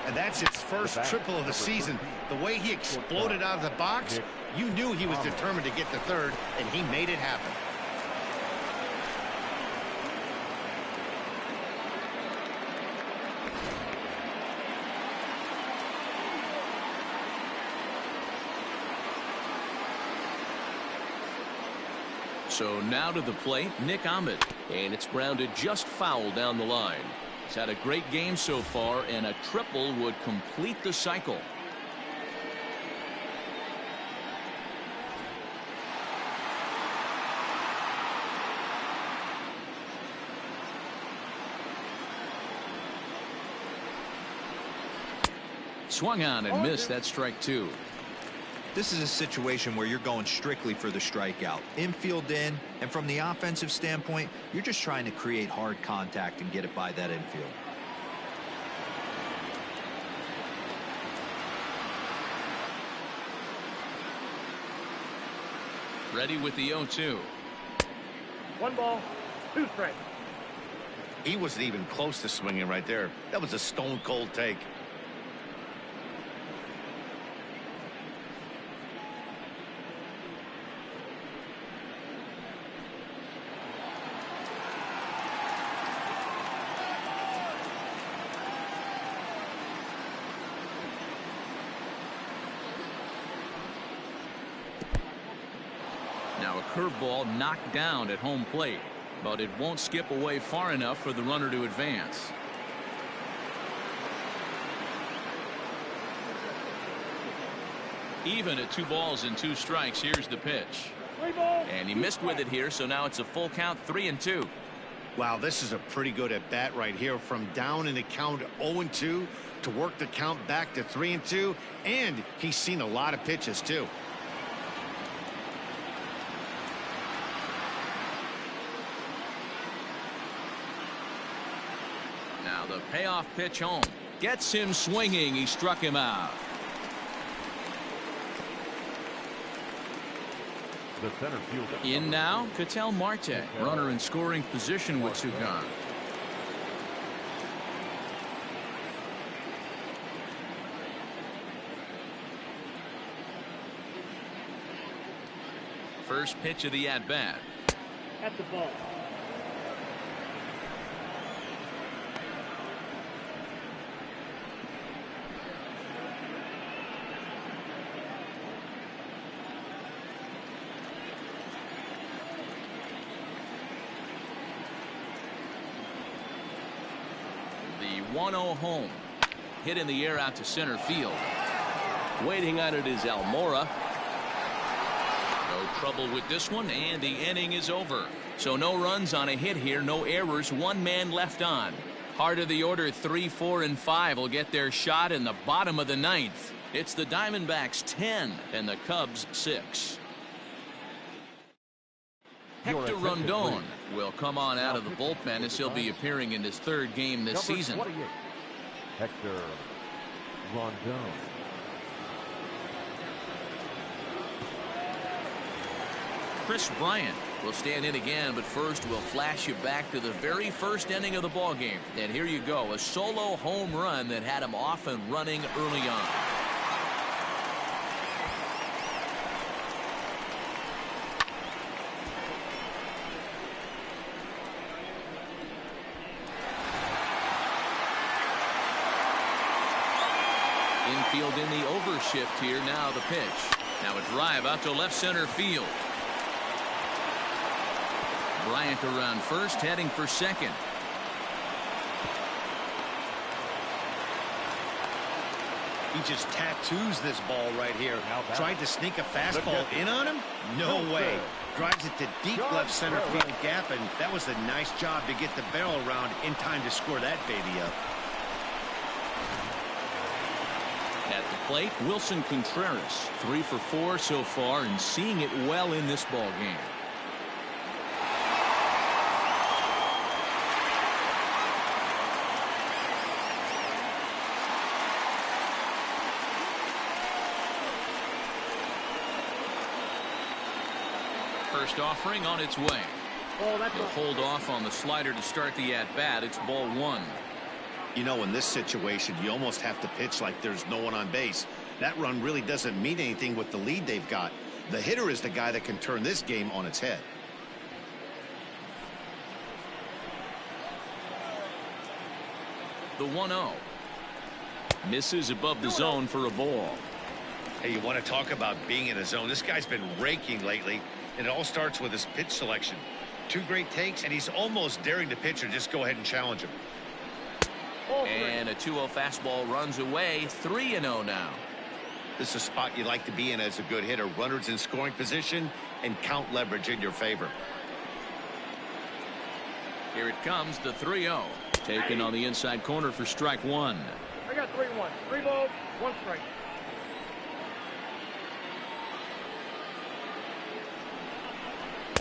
And that's his first triple of the season. The way he exploded out of the box, you knew he was determined to get to third, and he made it happen. So now to the plate, Nick Ahmed, and it's grounded just foul down the line. He's had a great game so far, and a triple would complete the cycle. Swung on and missed. That strike 2. This is a situation where you're going strictly for the strikeout. Infield in, and from the offensive standpoint, you're just trying to create hard contact and get it by that infield. Ready with the 0-2. 1 ball, 2 strikes. He wasn't even close to swinging right there. That was a stone-cold take. Now a curveball knocked down at home plate, but it won't skip away far enough for the runner to advance. Even at 2 balls and 2 strikes. Here's the pitch, 3 balls, and he 2 missed with strikes. it here, so now it's a full count, 3-2. Wow, this is a pretty good at bat right here. From down in the count 0-2 to work the count back to 3-2, and he's seen a lot of pitches too. Now the payoff pitch home gets him swinging. He struck him out. The center fielder. In now, Ketel Marte, runner in scoring position with 2 gone. First pitch of the at-bat. At the ball. 1-0 home. Hit in the air out to center field. Waiting on it is Almora. No trouble with this one, and the inning is over. So no runs on a hit here, no errors, one man left on. Heart of the order, 3, 4, and 5 will get their shot in the bottom of the ninth. It's the Diamondbacks 10 and the Cubs 6. Hector Rondon will come on out of the bullpen as he'll be appearing in his 3rd game this season. Hector Rondon. Chris Bryant will stand in again, but first we'll flash you back to the very first inning of the ball game. And here you go, a solo home run that had him off and running early on. Infield in the overshift here. Now the pitch. Now a drive out to left center field. Bryant around first, heading for second. He just tattoos this ball right here. Tried to sneak a fastball in on him? No way. Drives it to deep left center field gap, and that was a nice job to get the barrel around in time to score that baby up. At the plate, Wilson Contreras, 3 for 4 so far, and seeing it well in this ball game. First offering on its way. He'll hold off on the slider to start the at-bat. It's ball 1. You know, in this situation, you almost have to pitch like there's no one on base. That run really doesn't mean anything with the lead they've got. The hitter is the guy that can turn this game on its head. The 1-0. Misses above the zone for a ball. Hey, you want to talk about being in a zone? This guy's been raking lately. And it all starts with his pitch selection. 2 great takes, and he's almost daring the pitcher just go ahead and challenge him. And a 2-0 fastball runs away. 3-0 now. This is a spot you like to be in as a good hitter. Runners in scoring position and count leverage in your favor. Here it comes, the 3-0. Taken on the inside corner for strike 1. I got 3-1. 3 balls, 1 strike.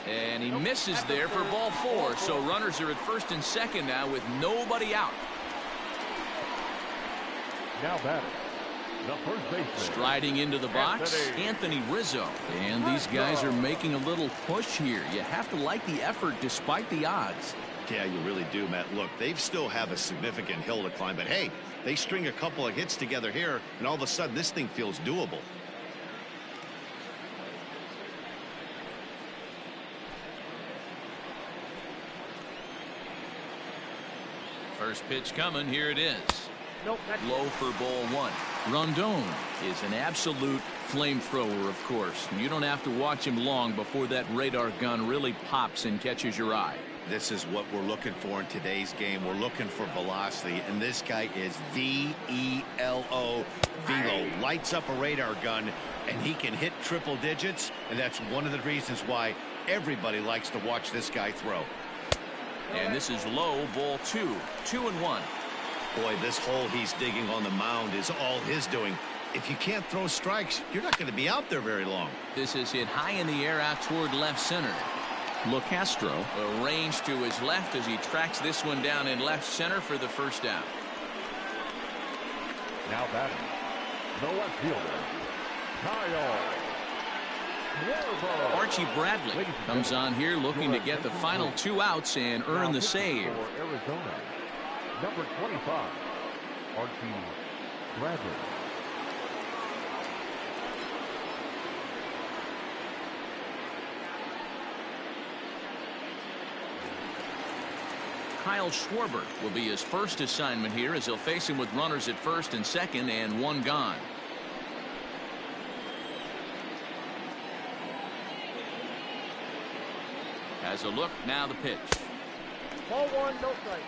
And he misses there for ball 4. So runners are at first and second now with nobody out. Now batting, the first baseman. Striding into the box, Anthony Rizzo. And these guys are making a little push here. You have to like the effort despite the odds. Yeah, you really do, Matt. Look, they still have a significant hill to climb, but hey, they string a couple of hits together here, and all of a sudden this thing feels doable. First pitch coming. Here it is. Nope, that's Low for ball 1. Rondon is an absolute flamethrower, of course. You don't have to watch him long before that radar gun really pops and catches your eye. This is what we're looking for in today's game. We're looking for velocity, and this guy is V-E-L-O, velo. Lights up a radar gun, and he can hit triple digits, and that's one of the reasons why everybody likes to watch this guy throw. And this is low, ball 2. 2-1. Boy, this hole he's digging on the mound is all his doing. If you can't throw strikes, you're not going to be out there very long. This is hit high in the air out toward left center. LeCastro arranged to his left as he tracks this one down in left center for the first out. Now batting, the left fielder, Kyle. Archie Bradley comes on here looking to get the final 2 outs and earn the save. For Arizona, number 25, Archie Bradley. Kyle Schwarber will be his first assignment here as he'll face him with runners at first and second and 1 gone. Has a look, now the pitch. ball 1, no strike.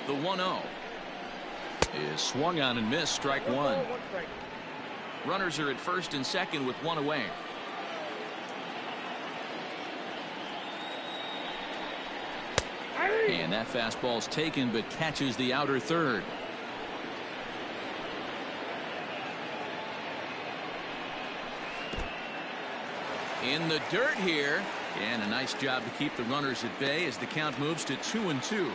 The 1-0 is swung on and missed. Strike one. Runners are at first and second with one away. And that fastball's taken but catches the outer third. In the dirt here, and a nice job to keep the runners at bay as the count moves to 2-2.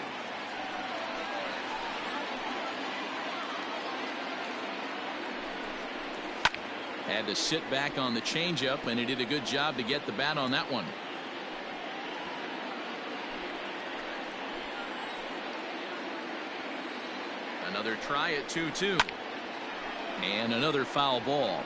Had to sit back on the changeup, and he did a good job to get the bat on that one. Another try at 2-2. And another foul ball.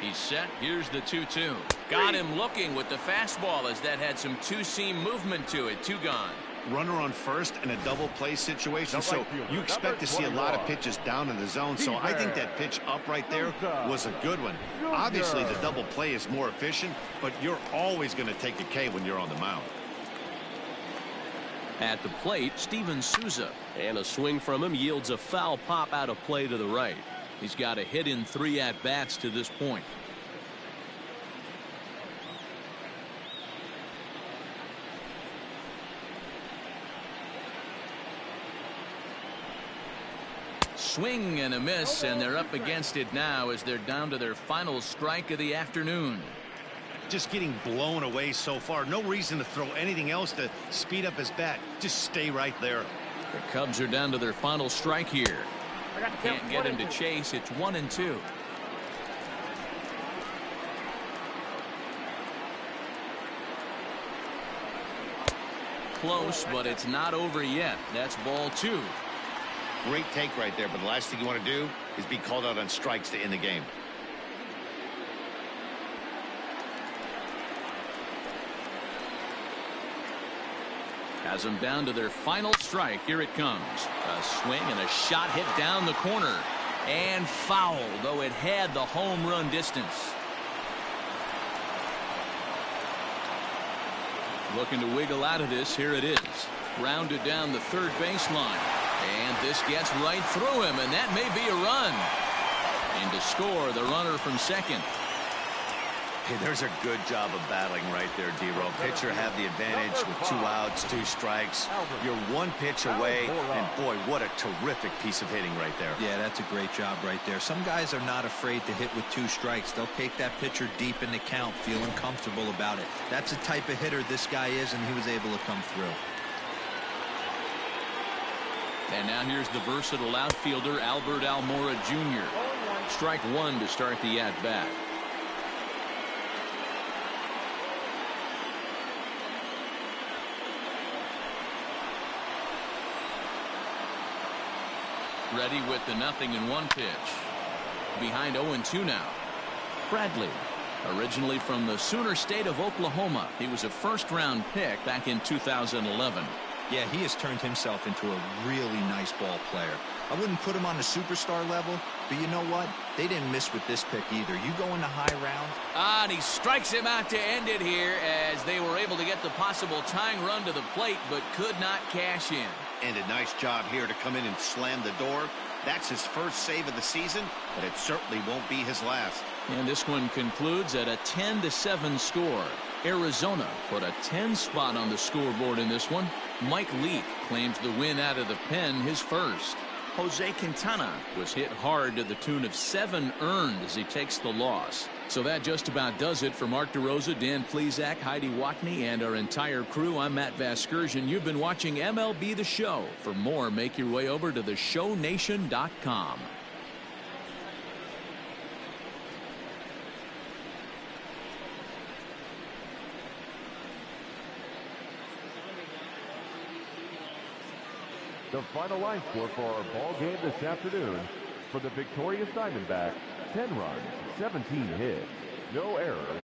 He's set. Here's the 2-2. Got him looking with the fastball as that had some two-seam movement to it. Two gone. Runner on first in a double play situation, so you expect to see a lot of pitches down in the zone. So I think that pitch up right there was a good one. Obviously, the double play is more efficient, but you're always going to take a K when you're on the mound. At the plate, Steven Souza. And a swing from him yields a foul pop out of play to the right. He's got a hit in 3 at-bats to this point. Swing and a miss, and they're up against it now as they're down to their final strike of the afternoon. Just getting blown away so far. No reason to throw anything else to speed up his bat. Just stay right there. The Cubs are down to their final strike here. Can't get him to chase. It's 1-2. Close, but it's not over yet. That's ball 2. Great take right there, but the last thing you want to do is be called out on strikes to end the game. Has them down to their final strike. Here it comes. A swing and a shot hit down the corner. And foul, though it had the home run distance. Looking to wiggle out of this. Here it is. Rounded down the third baseline. And this gets right through him, and that may be a run. And to score, the runner from second. Hey, there's a good job of battling right there, D-Row. Pitcher have the advantage with 2 outs, 2 strikes. You're 1 pitch away, and boy, what a terrific piece of hitting right there. Yeah, that's a great job right there. Some guys are not afraid to hit with 2 strikes. They'll take that pitcher deep in the count, feeling comfortable about it. That's the type of hitter this guy is, and he was able to come through. And now here's the versatile outfielder, Albert Almora Jr. Strike 1 to start the at-bat. Ready with the 0-1 pitch. Behind 0-2 now. Bradley, originally from the Sooner State of Oklahoma. He was a first-round pick back in 2011. Yeah, he has turned himself into a really nice ball player. I wouldn't put him on the superstar level, but you know what? They didn't miss with this pick either. You go in the high rounds. And he strikes him out to end it here as they were able to get the possible tying run to the plate, but could not cash in. And a nice job here to come in and slam the door. That's his first save of the season, but it certainly won't be his last. And this one concludes at a 10-7 score. Arizona put a 10 spot on the scoreboard in this one. Mike Leake claims the win out of the pen, his first. Jose Quintana was hit hard to the tune of 7 earned as he takes the loss. So that just about does it for Mark DeRosa, Dan Plesac, Heidi Watney, and our entire crew. I'm Matt Vasgersian. You've been watching MLB The Show. For more, make your way over to theshownation.com. The final line score for our ball game this afternoon: for the victorious Diamondbacks, 10 runs, 17 hits, no errors.